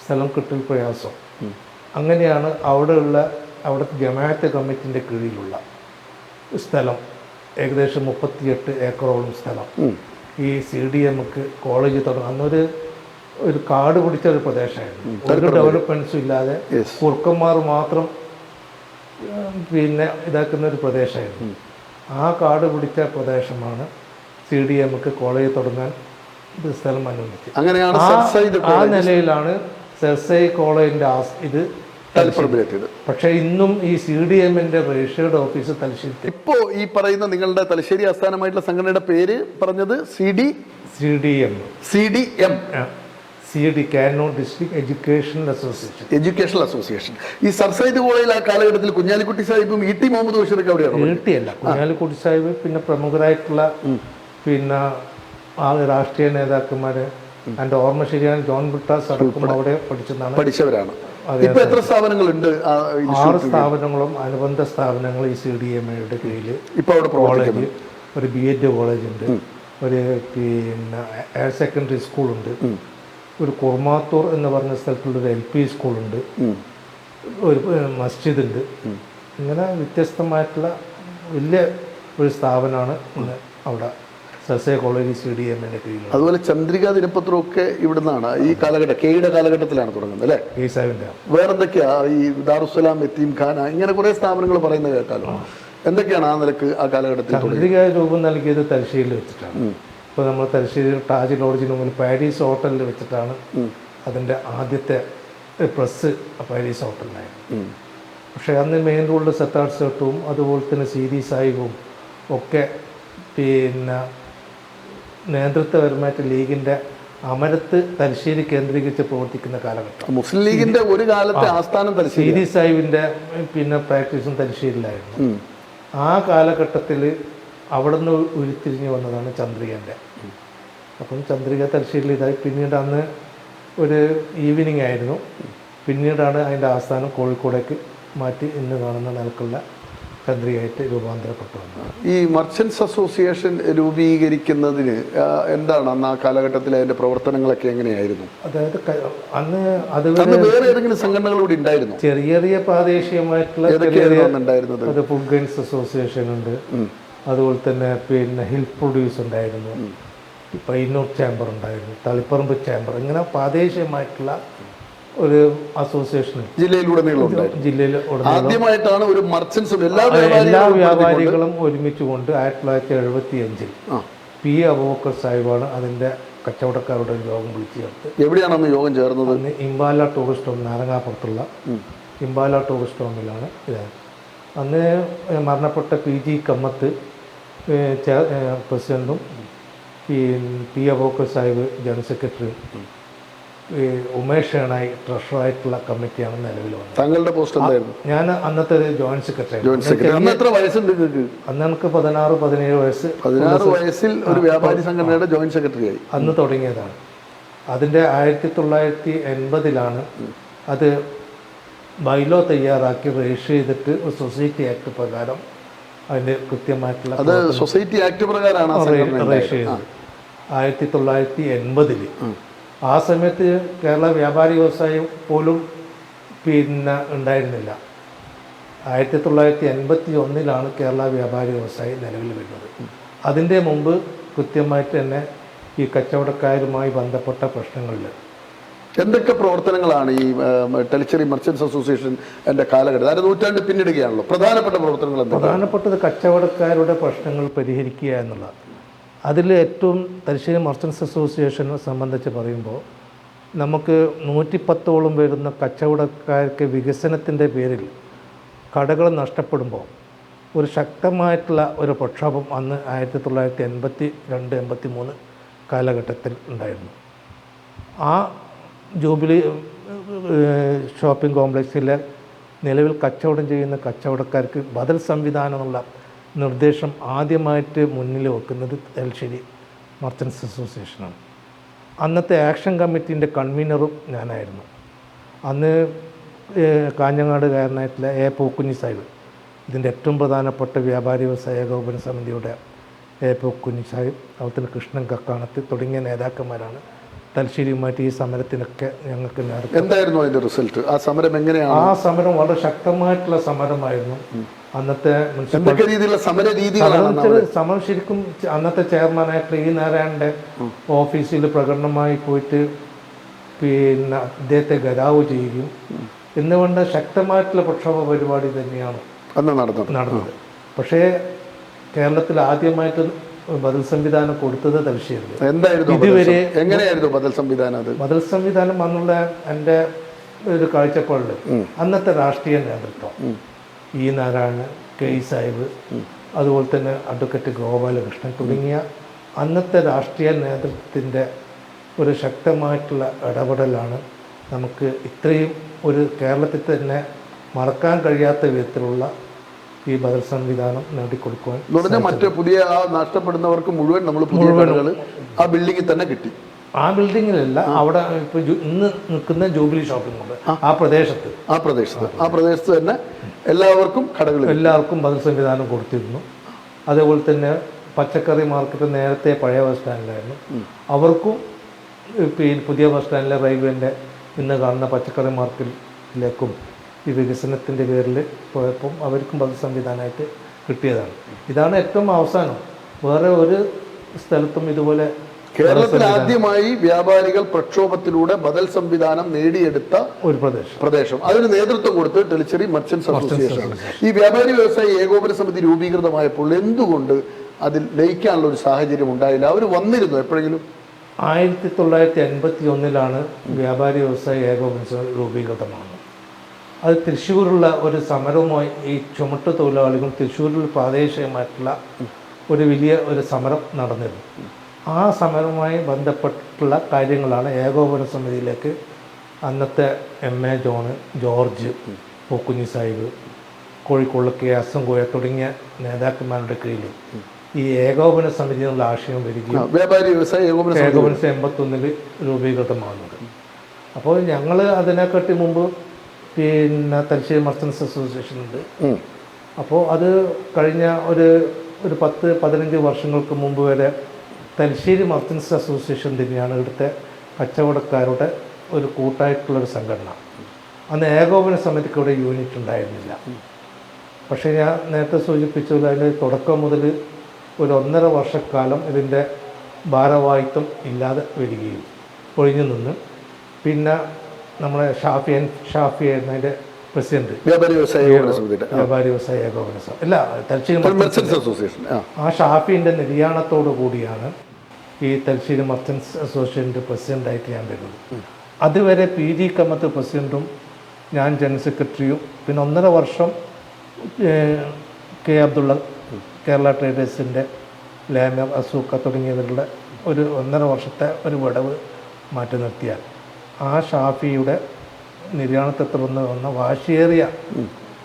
സ്ഥലം കിട്ടൽ പ്രയാസം. അങ്ങനെയാണ് അവിടുത്തെ ജമാഅത്ത് കമ്മിറ്റിൻ്റെ കീഴിലുള്ള സ്ഥലം, ഏകദേശം 38 ഏക്കറോളം സ്ഥലം ഈ CDMക്ക് കോളേജ് തുടങ്ങാൻ. അന്നൊരു കാട് പിടിച്ച ഒരു പ്രദേശമായിരുന്നു, ഒരു ഡെവലപ്മെൻറ്റ്സും ഇല്ലാതെ കുറുക്കന്മാർ മാത്രം പിന്നെ ഇതാക്കുന്ന ഒരു പ്രദേശമായിരുന്നു. ആ കാട് പിടിച്ച പ്രദേശമാണ് CDMക്ക് കോളേജ് തുടങ്ങാൻ സ്ഥലം അനുവദിച്ചത്. ആ നിലയിലാണ് സെർസൈ കോളേജിന്റെ ഇത്. പക്ഷേ ഇന്നും ഈ CDMന്റെ രജിസ്റ്റേർഡ് ഓഫീസ് തലശ്ശേരി.
ഇപ്പോ ഈ പറയുന്ന നിങ്ങളുടെ തലശ്ശേരി ആസ്ഥാനമായിട്ടുള്ള സംഘടനയുടെ പേര് പറഞ്ഞത് CDM,
Kanoon district education
association. ഈ സർ സെയ്ദ് കോളേജിൽ ആ കാലഘട്ടത്തിൽ കുഞ്ഞാലിക്കുട്ടി സാഹിബും ET മുഹമ്മദ് ബഷീറൊക്കെ അവിടെയാണ്?
അല്ല, കുഞ്ഞാലിക്കുട്ടി സാഹിബ് പിന്നെ പ്രമുഖരായിട്ടുള്ള പിന്നെ ആ രാഷ്ട്രീയ നേതാക്കന്മാര്, എൻ്റെ ഓർമ്മ ശരിയാണ്, ജോൺ ബ്രിട്ടാസ് അടക്കം അവിടെ
പഠിച്ചവരാണ്. ഇപ്പൊ എത്ര സ്ഥാപനങ്ങളുണ്ട്?
6 സ്ഥാപനങ്ങളും അനുബന്ധ സ്ഥാപനങ്ങൾ ഈ CDMയുടെ കീഴിൽ
ഇപ്പൊ അവിടെ
കോളേജ്, ഒരു BEd കോളേജ് ഉണ്ട്, ഒരു പിന്നെ ഹയർ സെക്കൻഡറി സ്കൂളുണ്ട്, ഒരു കുർമാത്തൂർ എന്ന് പറഞ്ഞ സ്ഥലത്തുള്ളൊരു LP സ്കൂളുണ്ട്, ഒരു മസ്ജിദ് ഉണ്ട്. ഇങ്ങനെ വ്യത്യസ്തമായിട്ടുള്ള വലിയ ഒരു സ്ഥാപനമാണ് ഇന്ന് അവിടെ സെർസൈ കോളേജ് CDMന്റെ കീഴിൽ.
അതുപോലെ ചന്ദ്രിക ദിനപത്രമൊക്കെ ഇവിടുന്നാണ് ഈ കാലഘട്ടം, കെയുടെ കാലഘട്ടത്തിലാണ് തുടങ്ങുന്നത് അല്ലേ? വേറെന്തൊക്കെയാ ഈ ദാറുസ്സലാം, യത്തീം ഖാന, ഇങ്ങനെ കുറെ സ്ഥാപനങ്ങൾ പറയുന്നത് കേട്ടാലോ. എന്തൊക്കെയാണ് ആ നിലക്ക് ആ കാലഘട്ടത്തിൽ?
ചന്ദ്രിക രൂപം നൽകിയത് തലശ്ശേരിയിൽ വെച്ചിട്ടാണ്. ഇപ്പോൾ നമ്മൾ തലശ്ശേരി താജ് ലോഡ്ജിന് മുമ്പിൽ പാരീസ് ഹോട്ടലിൽ വെച്ചിട്ടാണ് അതിൻ്റെ ആദ്യത്തെ പ്രസ് പാരീസ് ഹോട്ടലിലായിരുന്നു. പക്ഷേ അന്ന് മെയിൻ റോഡിൽ സത്താർ സെട്ടും അതുപോലെ തന്നെ CD സാഹിബും ഒക്കെ പിന്നെ നേതൃത്വപരമായിട്ട് ലീഗിൻ്റെ അമരത്ത് തലശ്ശേരി കേന്ദ്രീകരിച്ച് പ്രവർത്തിക്കുന്ന കാലഘട്ടം.
മുസ്ലിം ലീഗിന്റെ ഒരു കാലത്തെ ആസ്ഥാനം
CD സാഹിബിൻ്റെ പിന്നെ പ്രാക്ടീസും തലശ്ശേരിയിലായിരുന്നു. ആ കാലഘട്ടത്തിൽ അവിടെ നിന്ന് ഉരുത്തിരിഞ്ഞ് വന്നതാണ് ചന്ദ്രികൻ്റെ. അപ്പം ചന്ദ്രിക തലശ്ശേരിയിൽ ഇതായി. പിന്നീട് അന്ന് ഒരു ഈവനിങ് ആയിരുന്നു. പിന്നീടാണ് അതിൻ്റെ ആസ്ഥാനം കോഴിക്കോടേക്ക് മാറ്റി ഇന്ന് കാണുന്ന നിലക്കുള്ള ചന്ദ്രികയായിട്ട് രൂപാന്തരപ്പെട്ടു വന്നത്.
ഈ മർച്ചൻസ് അസോസിയേഷൻ രൂപീകരിക്കുന്നതിന് എന്താണ് അന്ന് ആ കാലഘട്ടത്തിൽ അതിൻ്റെ പ്രവർത്തനങ്ങളൊക്കെ എങ്ങനെയായിരുന്നു?
അതായത് അന്ന് അത്
വേറെ ഏതെങ്കിലും സംഘടനകൾ കൂടി ഉണ്ടായിരുന്നു?
ചെറിയ ചെറിയ പ്രാദേശികമായിട്ടുള്ള
ഉണ്ടായിരുന്നത്
ഫുഡ് ഗൈഡ്സ് അസോസിയേഷൻ ഉണ്ട്, അതുപോലെ തന്നെ പിന്നെ ഹിൽ പ്രൊഡ്യൂസ് ഉണ്ടായിരുന്നു, പയ്യന്നൂർ ചേംബർ ഉണ്ടായിരുന്നു, തളിപ്പറമ്പ് ചേംബർ, ഇങ്ങനെ പ്രാദേശികമായിട്ടുള്ള ഒരു അസോസിയേഷൻ ജില്ലയിൽ
ആദ്യമായിട്ടാണ് ഒരു മർച്ചൻസും
എല്ലാ വ്യാപാരികളും ഒരുമിച്ചുകൊണ്ട് 1975 പി അബൂബക്കർ സാഹിബാണ് അതിൻ്റെ കച്ചവടക്കാരുടെ യോഗം വിളിച്ചു ചേർത്ത്.
എവിടെയാണ് അന്ന് യോഗം ചേർന്നത്?
അന്ന് ഇമ്പാല ടൂറിസ്റ്റ് ഹോം, നാരങ്ങാപ്പുറത്തുള്ള ഇമ്പാല ടൂറിസ്റ്റ് ഹോമിലാണ് ഇതാണ്. അന്ന് മരണപ്പെട്ട PG കമ്മത്ത് പ്രസിഡൻറ്റും പി അബൂബക്കർ സാഹിബ് ജനറൽ സെക്രട്ടറിയും ഉമേഷ് ഷേണായി ട്രഷറായിട്ടുള്ള കമ്മിറ്റിയാണ് നിലവിൽ വന്നത്.
താങ്കളുടെ പോസ്റ്റ് എന്തായിരുന്നു?
ഞാൻ അന്നത്തെ ഒരു ജോയിന്റ് സെക്രട്ടറി.
അന്ന് എത്ര വയസ്സുണ്ട്?
അന്ന് എനിക്ക് 16-17 വയസ്സ്.
16 വയസ്സിൽ ഒരു വ്യാപാരി സംഘടനയുടെ ജോയിന്റ് സെക്രട്ടറി ആയി
അന്ന് തുടങ്ങിയതാണ്. അതിൻ്റെ 1980 അത് ബൈലോ തയ്യാറാക്കി രജിസ്റ്റർ ചെയ്തിട്ട് ഒരു സൊസൈറ്റി ആക്ട് പ്രകാരം അതിൻ്റെ കൃത്യമായിട്ടുള്ള
അത് സൊസൈറ്റി ആക്ട് പ്രകാരമാണ്
രജിസ്റ്റർ ചെയ്തത് 1980. ആ സമയത്ത് കേരള വ്യാപാരി വ്യവസായം പോലും പിന്നെ ഉണ്ടായിരുന്നില്ല. 1981 കേരള വ്യാപാരി വ്യവസായി നിലവിൽ വരുന്നത്. അതിൻ്റെ മുമ്പ് കൃത്യമായിട്ട് തന്നെ ഈ കച്ചവടക്കാരുമായി ബന്ധപ്പെട്ട പ്രശ്നങ്ങളിൽ
എന്തൊക്കെ പ്രവർത്തനങ്ങളാണ് ഈ ടെലിച്ചറി മർച്ചൻസ് അസോസിയേഷൻ എൻ്റെ കാലഘട്ടത്തിൽ 1 നൂറ്റാണ്ട് പിന്നിടുകയാണല്ലോ? പ്രധാനപ്പെട്ട പ്രവർത്തനങ്ങൾ
പ്രധാനപ്പെട്ടത് കച്ചവടക്കാരുടെ പ്രശ്നങ്ങൾ പരിഹരിക്കുക എന്നുള്ളത്. അതിൽ ഏറ്റവും തലശ്ശേരി മർച്ചൻസ് അസോസിയേഷനെ സംബന്ധിച്ച് പറയുമ്പോൾ നമുക്ക് 110ഓളം വരുന്ന കച്ചവടക്കാർക്ക് വികസനത്തിൻ്റെ പേരിൽ കടകൾ നഷ്ടപ്പെടുമ്പോൾ ഒരു ശക്തമായിട്ടുള്ള ഒരു പ്രക്ഷോഭം അന്ന് 1982-83 കാലഘട്ടത്തിൽ ഉണ്ടായിരുന്നു. ആ ജൂബിലി ഷോപ്പിംഗ് കോംപ്ലക്സിലെ നിലവിൽ കച്ചവടം ചെയ്യുന്ന കച്ചവടക്കാർക്ക് ബദൽ സംവിധാനമുള്ള നിർദ്ദേശം ആദ്യമായിട്ട് മുന്നിൽ വെക്കുന്നത് തലശ്ശേരി മർച്ചൻസ് അസോസിയേഷനാണ്. അന്നത്തെ ആക്ഷൻ കമ്മിറ്റീൻ്റെ കൺവീനറും ഞാനായിരുന്നു. അന്ന് കാഞ്ഞങ്ങാടുകാരനായിട്ടുള്ള പൂക്കുഞ്ഞി സാഹിബ്, ഇതിൻ്റെ ഏറ്റവും പ്രധാനപ്പെട്ട വ്യാപാരി വ്യവസായ ഏകോപന സമിതിയുടെ പൂക്കുഞ്ഞി സാഹിബ്, അതുപോലെ കൃഷ്ണൻ കക്കാണത്ത് തുടങ്ങിയ നേതാക്കന്മാരാണ് തലശ്ശേരിയുമായിട്ട് ഈ സമരത്തിനൊക്കെ ഞങ്ങൾക്ക്
എന്തായിരുന്നു അതിൻ്റെ റിസൾട്ട്? ആ സമരം എങ്ങനെയാണ്?
ആ സമരം വളരെ ശക്തമായിട്ടുള്ള സമരമായിരുന്നു. അന്നത്തെ സമരം ശരിക്കും അന്നത്തെ ചെയർമാനായിട്ടുള്ള E. നാരായണൻ്റെ ഓഫീസിൽ പ്രകടനമായി പോയിട്ട് പിന്നെ അദ്ദേഹത്തെ ഗരാവ് ചെയ്യുകയും എന്നുകൊണ്ട് ശക്തമായിട്ടുള്ള പ്രക്ഷോഭ പരിപാടി തന്നെയാണ്
അന്ന് നടന്നത്.
പക്ഷേ കേരളത്തിൽ ആദ്യമായിട്ട് ബദൽ സംവിധാനം കൊടുത്തത് തലശ്ശേരി.
എന്തായിരുന്നു ഇതുവരെ? എങ്ങനെയായിരുന്നു ബദൽ സംവിധാനം?
ബദൽ സംവിധാനം അന്നുള്ള എൻ്റെ ഒരു കാഴ്ചപ്പാടിൽ അന്നത്തെ രാഷ്ട്രീയ നേതൃത്വം E. നാരായണൻ, K. സാഹിബ്, അതുപോലെ തന്നെ അഡ്വക്കേറ്റ് ഗോപാലകൃഷ്ണൻ തുടങ്ങിയ അന്നത്തെ രാഷ്ട്രീയ നേതൃത്വത്തിൻ്റെ ഒരു ശക്തമായിട്ടുള്ള ഇടപെടലാണ് നമുക്ക് ഇത്രയും ഒരു കേരളത്തിൽ തന്നെ മറക്കാൻ കഴിയാത്ത വിധത്തിലുള്ള ഈ ബദൽ സംവിധാനം നേടിക്കൊടുക്കുവാൻ.
മറ്റു പുതിയ നഷ്ടപ്പെടുന്നവർക്ക് മുഴുവൻ നമ്മൾ ആ ബിൽഡിങ്ങിൽ തന്നെ കിട്ടി.
ആ ബിൽഡിങ്ങിലല്ല, അവിടെ ഇപ്പോൾ ഇന്ന് നിൽക്കുന്ന ജൂബിലി ഷോപ്പിംഗ് ഉണ്ട് ആ പ്രദേശത്ത് തന്നെ എല്ലാവർക്കും ബദൽ സംവിധാനം കൊടുത്തിരുന്നു. അതേപോലെ തന്നെ പച്ചക്കറി മാർക്കറ്റ് നേരത്തെ പഴയ ബസ് സ്റ്റാൻഡിലായിരുന്നു, അവർക്കും പുതിയ ബസ് സ്റ്റാൻഡിലെ റെയിൽവേൻ്റെ ഇന്ന് കാണുന്ന പച്ചക്കറി മാർക്കറ്റിലേക്കും ഈ വികസനത്തിൻ്റെ പേരിൽ പോയപ്പം അവർക്കും ബദൽ സംവിധാനമായിട്ട് കിട്ടിയതാണ്. ഇതാണ് ഏറ്റവും അവസാനം. വേറെ ഒരു സ്ഥലത്തും ഇതുപോലെ
കേരളത്തിൽ ആദ്യമായി വ്യാപാരികൾ പ്രക്ഷോഭത്തിലൂടെ ബദൽ സംവിധാനം നേടിയെടുത്ത ഒരു പ്രദേശം അതിന് നേതൃത്വം കൊടുത്ത് ടെലിച്ചറി മർച്ചൻസ് അസോസിയേഷൻ. ഈ വ്യാപാരി വ്യവസായ ഏകോപന സമിതി രൂപീകൃതമായപ്പോൾ എന്തുകൊണ്ട് അതിൽ ലയിക്കാനുള്ള ഒരു സാഹചര്യം ഉണ്ടായില്ല? അവർ വന്നിരുന്നു എപ്പോഴെങ്കിലും?
1981 വ്യാപാരി വ്യവസായ ഏകോപന സമിതി രൂപീകൃതമാണ്. അത് തൃശ്ശൂരുള്ള ഒരു സമരവുമായി ഈ ചുമട്ട് തൊഴിലാളികൾ തൃശ്ശൂരിൽ പ്രാദേശികമായിട്ടുള്ള ഒരു വലിയ ഒരു സമരം നടന്നിരുന്നു. ആ സമരവുമായി ബന്ധപ്പെട്ടുള്ള കാര്യങ്ങളാണ് ഏകോപന സമിതിയിലേക്ക് അന്നത്തെ MA John, George, Pookunhi Sahib, Kozhikode K. Azamkoya തുടങ്ങിയ നേതാക്കന്മാരുടെ കീഴിൽ ഈ ഏകോപന സമിതി എന്നുള്ള ആശയം വരികയും
വ്യാപാരി വ്യവസായ ഏകോപന
81 രൂപീകൃതമാകുന്നത്. അപ്പോൾ ഞങ്ങൾ അതിനെക്കാട്ടി മുമ്പ് പിന്നെ തലശ്ശേരി മർച്ചൻസ് അസോസിയേഷൻ ഉണ്ട്. അപ്പോൾ അത് കഴിഞ്ഞ ഒരു 10-15 വർഷങ്ങൾക്ക് മുമ്പ് വരെ തലശ്ശേരി മർച്ചൻസ് അസോസിയേഷൻ തന്നെയാണ് ഇവിടുത്തെ കച്ചവടക്കാരുടെ ഒരു കൂട്ടായിട്ടുള്ളൊരു സംഘടന. അന്ന് ഏകോപന സമിതിക്ക് ഇവിടെ യൂണിറ്റ് ഉണ്ടായിരുന്നില്ല. പക്ഷേ ഞാൻ നേരത്തെ സൂചിപ്പിച്ചത് അതിൻ്റെ തുടക്കം മുതൽ ഒരു 1.5 വർഷക്കാലം ഇതിൻ്റെ ഭാരവാഹിത്വം ഇല്ലാതെ വരികയും ഒഴിഞ്ഞു നിന്ന് പിന്നെ നമ്മളെ ഷാഫി ആയിരുന്നു അതിൻ്റെ പ്രസിഡന്റ്,
വ്യാപാരി വ്യവസായ
വ്യാപാരി വ്യവസായ ഏകോപന സമിതി അല്ല തലശ്ശേരി
അസോസിയേഷൻ.
ആ ഷാഫിൻ്റെ നിര്യാണത്തോടു കൂടിയാണ് ഈ തലശ്ശേരി മർച്ചൻസ് അസോസിയേഷൻ്റെ പ്രസിഡൻ്റായിട്ട് ഞാൻ വരുന്നത്. അതുവരെ PG കമ്മത്ത് പ്രസിഡൻറ്റും ഞാൻ ജനറൽ സെക്രട്ടറിയും പിന്നെ 1.5 വർഷം K. അബ്ദുള്ള കേരള ട്രേഡേഴ്സിൻ്റെ ലേമർ അസൂക്ക തുടങ്ങിയവരുടെ ഒരു 1.5 വർഷത്തെ ഒരു വിടവ് മാറ്റി നിർത്തിയാൽ ആ ഷാഫിയുടെ നിര്യാണത്തെ തുടർന്ന് വന്ന വാശിയേറിയ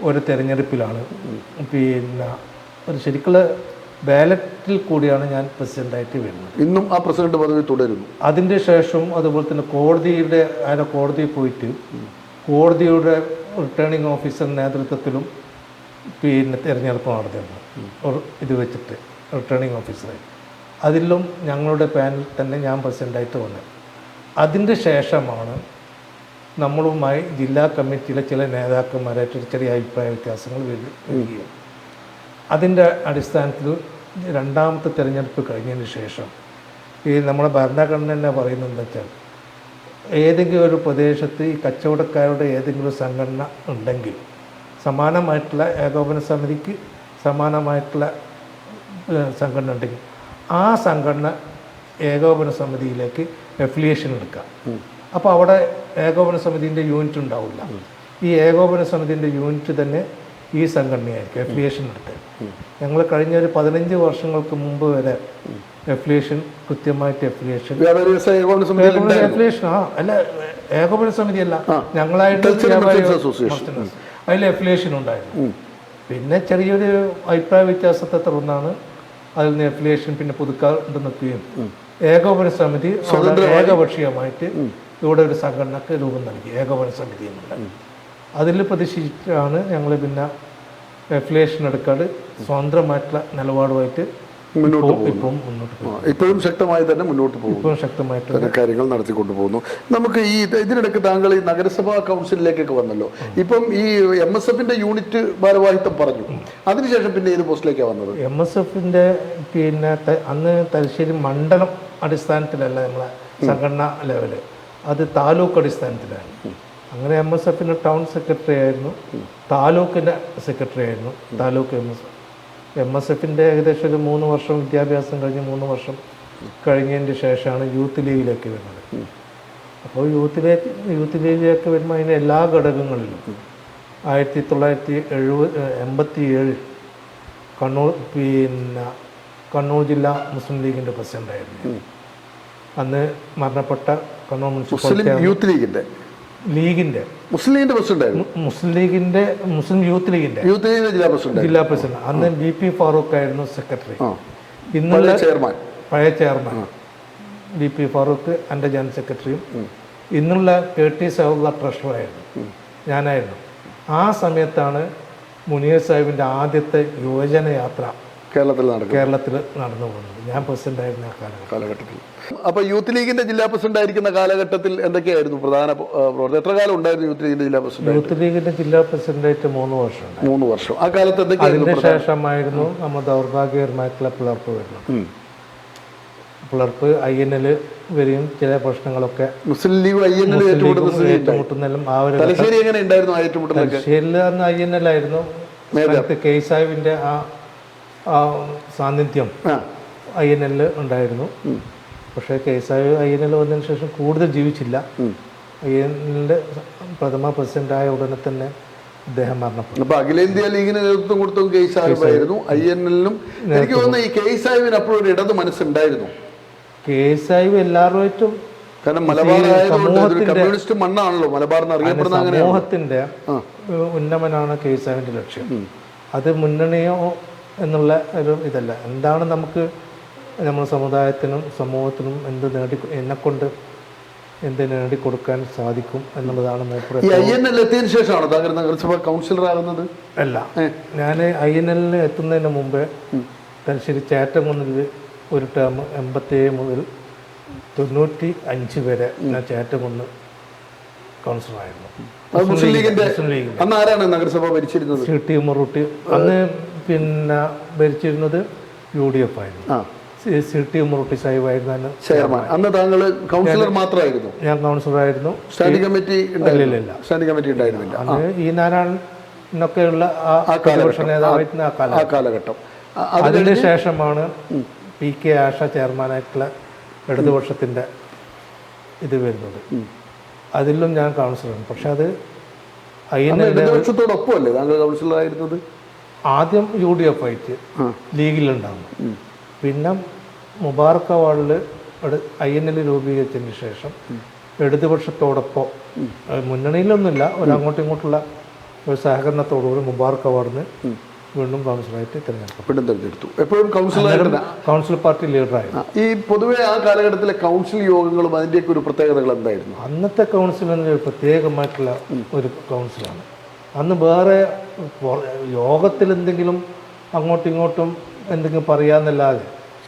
ഒരു തെരഞ്ഞെടുപ്പിലാണ് പിന്നെ ഒരു ശരിക്കുള്ള ബാലറ്റിൽ കൂടിയാണ് ഞാൻ പ്രസിഡൻ്റായിട്ട് വരുന്നത്.
ഇന്നും ആ പ്രസിഡന്റ് പദവി തുടരുന്നു.
അതിൻ്റെ ശേഷം അതുപോലെ തന്നെ കോടതിയിൽ പോയിട്ട് കോടതിയുടെ റിട്ടേണിംഗ് ഓഫീസർ നേതൃത്വത്തിലും പിന്നെ തിരഞ്ഞെടുപ്പ് നടത്തിയിരുന്നു. ഇത് വെച്ചിട്ട് റിട്ടേണിംഗ് ഓഫീസറായി അതിലും ഞങ്ങളുടെ പാനൽ തന്നെ ഞാൻ പ്രസിഡൻ്റായിട്ട് വന്നത്. അതിൻ്റെ ശേഷമാണ് നമ്മളുമായി ജില്ലാ കമ്മിറ്റിയിലെ ചില നേതാക്കന്മാരായിട്ട് ചെറിയ അഭിപ്രായ വ്യത്യാസങ്ങൾ വരികയും അതിൻ്റെ അടിസ്ഥാനത്തിൽ 2ാമത്തെ തിരഞ്ഞെടുപ്പ് കഴിഞ്ഞതിന് ശേഷം ഈ നമ്മുടെ ഭരണഘടന തന്നെ പറയുന്നത് എന്താ വെച്ചാൽ ഏതെങ്കിലും ഒരു പ്രദേശത്ത് ഈ കച്ചവടക്കാരുടെ ഏതെങ്കിലും ഒരു സംഘടന ഉണ്ടെങ്കിൽ സമാനമായിട്ടുള്ള ഏകോപന സമിതിക്ക് സമാനമായിട്ടുള്ള സംഘടന ഉണ്ടെങ്കിൽ ആ സംഘടന ഏകോപന സമിതിയിലേക്ക് എഫിലിയേഷൻ എടുക്കാം. അപ്പോൾ അവിടെ ഏകോപന സമിതിൻ്റെ യൂണിറ്റ് ഉണ്ടാവില്ല. ഈ ഏകോപന സമിതിൻ്റെ യൂണിറ്റ് തന്നെ ഈ സംഘടനയായിരിക്കും എഫിലിയേഷൻ എടുത്തത്. ഞങ്ങൾ കഴിഞ്ഞ ഒരു 15 വർഷങ്ങൾക്ക് മുമ്പ് വരെ എഫിലിയേഷൻ കൃത്യമായിട്ട് എഫിലിയേഷൻ അല്ല ഏകോപന സമിതിയല്ല ഞങ്ങളായിട്ട് അതിൽ എഫിലിയേഷൻ ഉണ്ടായിരുന്നു. പിന്നെ ചെറിയൊരു അഭിപ്രായ വ്യത്യാസത്തെ തുടർന്നാണ് അതിൽ നിന്ന് എഫിലിയേഷൻ പിന്നെ പുതുക്കാണ്ട് നിൽക്കുകയും ഏകോപന സമിതി ഏകപക്ഷീയമായിട്ട് ഇവിടെ ഒരു സംഘടനക്ക് രൂപം നൽകി ഏകോപന സമിതി എന്നുള്ള. അതിൽ പ്രതിഷേധിച്ചാണ് ഞങ്ങൾ പിന്നെ എഫിലിയേഷൻ എടുക്കാതെ സ്വതന്ത്രമായിട്ടുള്ള നിലപാടുമായിട്ട്
ഇപ്പോഴും ശക്തമായി തന്നെ മുന്നോട്ട് പോകുന്നു, കാര്യങ്ങൾ നടത്തിക്കൊണ്ടു പോകുന്നു. നമുക്ക് ഈ ഇതിനിടയ്ക്ക് താങ്കൾ ഈ നഗരസഭാ കൗൺസിലിലേക്കൊക്കെ വന്നല്ലോ. ഇപ്പം ഈ MSFന്റെ യൂണിറ്റ് ഭാരവാഹിത്വം പറഞ്ഞു, അതിനുശേഷം പിന്നെ ഏത് പോസ്റ്റിലേക്കാണ് വന്നത്?
MSFന്റെ പിന്നെ അന്ന് തലശ്ശേരി മണ്ഡലം അടിസ്ഥാനത്തിലല്ല നമ്മളെ സംഘടനാ ലെവല്, അത് താലൂക്ക് അടിസ്ഥാനത്തിലാണ്. അങ്ങനെ MSFന്റെ ടൗൺ സെക്രട്ടറി ആയിരുന്നു, താലൂക്കിൻ്റെ സെക്രട്ടറി ആയിരുന്നു. താലൂക്ക് MSFന്റെ ഏകദേശം ഒരു 3 വർഷം വിദ്യാഭ്യാസം കഴിഞ്ഞ് 3 വർഷം കഴിഞ്ഞതിന് ശേഷമാണ് യൂത്ത് ലീഗിലേക്ക് വരുന്നത്. അപ്പോൾ യൂത്ത് ലീഗിലേക്ക് വരുമ്പോൾ അതിൻ്റെ എല്ലാ ഘടകങ്ങളിലും 1987 കണ്ണൂർ ജില്ലാ മുസ്ലിം ലീഗിൻ്റെ പ്രസിഡൻ്റായിരുന്നു. അന്ന് മരണപ്പെട്ട കണ്ണൂർ മുനിസിപ്പാലിറ്റി
യൂത്ത് ലീഗിൻ്റെ
മുസ്ലിം യൂത്ത് ലീഗിന്റെ ജില്ലാ പ്രസിഡന്റ് അന്ന് BP ഫാറൂഖ് ആയിരുന്നു സെക്രട്ടറി. ഇന്നുള്ള പഴയ ചെയർമാൻ BP ഫാറൂഖ് എൻ്റെ ജനറൽ സെക്രട്ടറിയും ഇന്നുള്ള KT സൗദ ട്രഷററായിരുന്നു, ഞാനായിരുന്നു. ആ സമയത്താണ് മുനീർ സാഹിബിൻ്റെ ആദ്യത്തെ യുവജന യാത്ര കേരളത്തിൽ നടന്നു പോകുന്നത്. ഞാൻ പ്രസിഡന്റ് ആയിരുന്ന കാലഘട്ടത്തിൽ.
അപ്പൊ യൂത്ത് ലീഗിന്റെ ജില്ലാ പ്രസിഡന്റ് ആയിരിക്കുന്ന കാലഘട്ടത്തിൽ എന്തൊക്കെയായിരുന്നു പ്രധാന പ്രവർത്തനം? എത്ര കാലം ഉണ്ടായിരുന്നു യൂത്ത് ലീഗിന്റെ ജില്ലാ പ്രസിഡന്റ്?
യൂത്ത് ലീഗിന്റെ ജില്ലാ പ്രസിഡന്റായിട്ട് 3 വർഷം.
3 വർഷം. ആ കാലത്ത് എന്തൊക്കെയായിരുന്നു?
അതിന് ശേഷമായിരുന്നു നമ്മൾ ദൗർഭാഗ്യകരമായിട്ടുള്ള പിളർപ്പ് വരുന്നത്. പിളർപ്പ് INL വരെയും ചില പ്രശ്നങ്ങളൊക്കെ
മുസ്ലിം ലീഗ്
ഏറ്റുമുട്ടുന്നതിലും ആ ഒരു
തലശ്ശേരിയിൽ
അന്ന് INL ആയിരുന്നു. K. സാഹിബിന്റെ ആ സാന്നിധ്യം INL ഉണ്ടായിരുന്നു. പക്ഷേ K. സാഹിബ് INL വന്നതിന് ശേഷം കൂടുതൽ ജീവിച്ചില്ല. INLന്റെ പ്രഥമ പ്രസിഡന്റായ ഉടനെ തന്നെ അദ്ദേഹം മരണപ്പെട്ടു.
അപ്പൊ അഖിലേന്ത്യാ ലീഗിന് നേതൃത്വം കൊടുത്തും K. സാഹിബായിരുന്നു. INLനും എനിക്ക് തോന്നുന്നു ഈ K. സാഹിബിന് അപ്പോഴും ഒരു ഇടത് മനസ്സുണ്ടായിരുന്നു.
K. സാഹിബ് എല്ലാവരുമായിട്ടും,
കാരണം മലബാർ കമ്മ്യൂണിസ്റ്റ് മണ്ണാണല്ലോ മലബാർ എന്നറിയപ്പെടുന്ന,
സമൂഹത്തിന്റെ ഉന്നമനാണ് K. സാഹിബിന്റെ ലക്ഷ്യം. അത് മുന്നണിയോ എന്നുള്ള ഒരു ഇതല്ല. എന്താണ് നമുക്ക് നമ്മുടെ സമുദായത്തിനും സമൂഹത്തിനും എന്നെക്കൊണ്ട് എന്ത് നേടിക്കൊടുക്കാൻ സാധിക്കും എന്നുള്ളതാണ് മൂപ്പർ.
എത്തിയതിനു ശേഷമാണോ താങ്കൾ നഗരസഭ കൗൺസിലർ ആകുന്നത്?
അല്ല, ഞാൻ INL എത്തുന്നതിന് മുമ്പേ തലശ്ശേരി ചേറ്റംകുന്നിൽ ഒരു ടേം 87 മുതൽ 95 വരെ ഞാൻ ചേറ്റംകുന്ന് കൗൺസിലറായിരുന്നു.
മുസ്ലിം ലീഗിന്റെ
മുസ്ലിം ലീഗിന്റെ
അന്ന് ആരാണ് നഗരസഭ ഭരിച്ചിരുന്നത്?
CT ഉമ്മറുട്ടി. അന്ന് പിന്നെ ഭരിച്ചിരുന്നത് UDF ആയിരുന്നു. CT ഉമ്മറുട്ടി സാഹിബായിരുന്നു അന്ന്
ചെയർമാൻ. അന്ന് താങ്കൾ കൗൺസിലർ മാത്രമായിരുന്നു?
ഞാൻ കൗൺസിലറായിരുന്നു.
സ്റ്റാൻഡിംഗ് കമ്മിറ്റി
ഇല്ല.
സ്റ്റാൻഡിംഗ് കമ്മിറ്റി ഉണ്ടായിരുന്നില്ല.
അന്ന് ഈ നാരായണനൊക്കെയുള്ള ആ പ്രതിപക്ഷ നേതാവായിരുന്ന
ആ കാലഘട്ടം.
അതിന് ശേഷമാണ് PK ആഷ ചെയർമാനായിട്ടുള്ള ഇടതുപക്ഷത്തിൻ്റെ ഇത് വരുന്നത്. അതിലും ഞാൻ കൗൺസിലറാണ്. പക്ഷെ അത്
ഇടതുപക്ഷത്തോടൊപ്പമല്ലേ താങ്കൾ കൗൺസിലറായിരുന്നത്?
ആദ്യം UDF ആയിട്ട് ലീഗിലുണ്ടാകും. പിന്നെ മുബാറക് അവാർഡിൽ INL രൂപീകരിച്ചതിന് ശേഷം ഇടതുപക്ഷത്തോടൊപ്പം മുന്നണിയിലൊന്നുമില്ല, ഒരു അങ്ങോട്ടും ഇങ്ങോട്ടുള്ള ഒരു സഹകരണത്തോടുകൂടി മുബാറക് അവാർഡിന് വീണ്ടും കൗൺസിലറായിട്ട്
തിരഞ്ഞെടുത്തു. എപ്പോഴും
കൗൺസിൽ പാർട്ടി ലീഡറായിരുന്നു.
ഈ പൊതുവെ ആ കാലഘട്ടത്തിലെ കൗൺസിൽ യോഗങ്ങളും അതിൻ്റെയൊക്കെ ഒരു പ്രത്യേകതകൾ എന്തായിരുന്നു?
അന്നത്തെ കൗൺസിൽ എന്നൊരു പ്രത്യേകമായിട്ടുള്ള ഒരു കൗൺസിലാണ്. അന്ന് വേറെ യോഗത്തിൽ എന്തെങ്കിലും അങ്ങോട്ടും ഇങ്ങോട്ടും എന്തെങ്കിലും പറയാമെന്നല്ലാതെ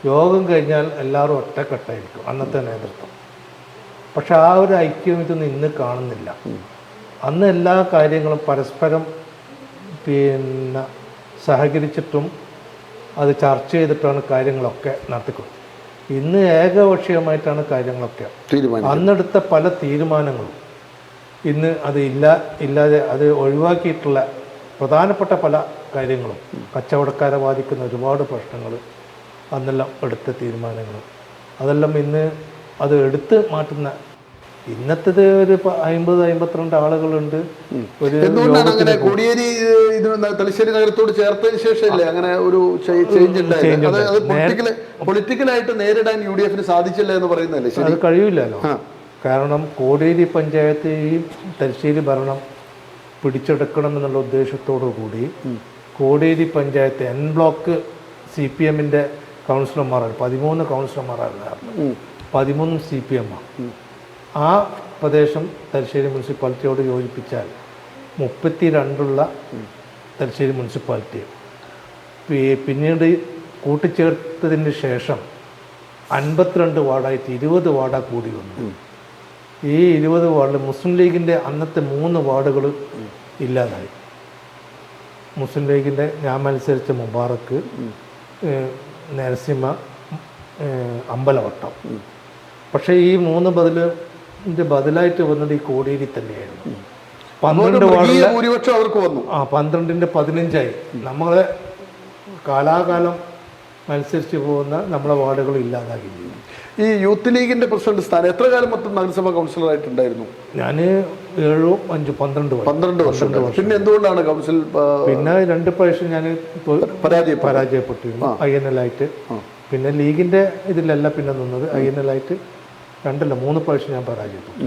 യോഗം കഴിഞ്ഞാൽ എല്ലാവരും ഒറ്റക്കെട്ടായിരിക്കും അന്നത്തെ നേതൃത്വം. പക്ഷെ ആ ഒരു ഐക്യം ഇതൊന്നും ഇന്ന് കാണുന്നില്ല. അന്ന് എല്ലാ കാര്യങ്ങളും പരസ്പരം പിന്നെ സഹകരിച്ചിട്ടും അത് ചർച്ച ചെയ്തിട്ടാണ് കാര്യങ്ങളൊക്കെ നടത്തിക്കൊടുത്തത്. ഇന്ന് ഏകപക്ഷീയമായിട്ടാണ് കാര്യങ്ങളൊക്കെ. അന്നെടുത്ത പല തീരുമാനങ്ങളും ഇന്ന് അത് ഇല്ലാതെ അത് ഒഴിവാക്കിയിട്ടുള്ള പ്രധാനപ്പെട്ട പല കാര്യങ്ങളും, കച്ചവടക്കാരെ ബാധിക്കുന്ന ഒരുപാട് പ്രശ്നങ്ങൾ അന്നെല്ലാം എടുത്ത തീരുമാനങ്ങൾ, അതെല്ലാം ഇന്ന് അത് എടുത്ത് മാറ്റുന്ന ഇന്നത്തേത് ഒരു 50-52 ആളുകളുണ്ട്.
കോടിയേരി തലശ്ശേരി നഗരത്തോട് ചേർത്തതിന് ശേഷമല്ലേ അങ്ങനെ ഒരു ചേഞ്ച് ഉണ്ടായത്? പൊളിറ്റിക്കലായിട്ട് നേരിടാൻ UDF സാധിച്ചില്ല എന്ന് പറയുന്നല്ലേ?
അത് കഴിയില്ലല്ലോ. കാരണം കോടിയേരി പഞ്ചായത്ത് ഈ തലശ്ശേരി ഭരണം പിടിച്ചെടുക്കണം എന്നുള്ള ഉദ്ദേശത്തോടു കൂടി കോടിയേരി പഞ്ചായത്ത് N ബ്ലോക്ക് CPM-ന്റെ കൗൺസിലർമാരാണ്. 13 കൗൺസിലർമാരായിരുന്നു. 13 CPM. ആ പ്രദേശം തലശ്ശേരി മുനിസിപ്പാലിറ്റിയോട് യോജിപ്പിച്ചാൽ 32 തലശ്ശേരി മുനിസിപ്പാലിറ്റി പിന്നീട് കൂട്ടിച്ചേർത്തതിന് ശേഷം 52 വാർഡായിട്ട് 20 വാർഡാ കൂടി വന്നു. ഈ 20 വാർഡിൽ മുസ്ലിം ലീഗിൻ്റെ അന്നത്തെ 3 വാർഡുകൾ ഇല്ലാതായി. മുസ്ലിം ലീഗിൻ്റെ ഞാൻ മത്സരിച്ച മുബാറക്ക്, നരസിംഹ, അമ്പലവട്ടം. പക്ഷേ ഈ 3 ബദലായിട്ട് വന്നത് ഈ കോടിയേരി തന്നെയായിരുന്നു. 12 വാർഡിൽ
ഭൂരിപക്ഷം അവർക്ക് വന്നു.
12ന്റെ 15ആയി. നമ്മളെ കാലാകാലം മത്സരിച്ച് പോകുന്ന നമ്മളെ വാർഡുകൾ ഇല്ലാതാക്കി.
ഈ യൂത്ത് ലീഗിന്റെ പ്രസിഡന്റ് സ്ഥാനം എത്ര കാലം മൊത്തം നഗരസഭ കൗൺസിലറായിട്ടുണ്ടായിരുന്നു?
ഞാൻ 7, 5, 12
വർഷം. പിന്നെ എന്തുകൊണ്ടാണ് കൗൺസിൽ?
പിന്നെ 2 പ്രാവശ്യം ഞാൻ പരാജയപ്പെട്ടിരുന്നു INL ആയിട്ട്. പിന്നെ ലീഗിന്റെ ഇതിലല്ല പിന്നെ നിന്നത്, INL ആയിട്ട് 2-3 പ്രാവശ്യം ഞാൻ പരാജയപ്പെട്ടു.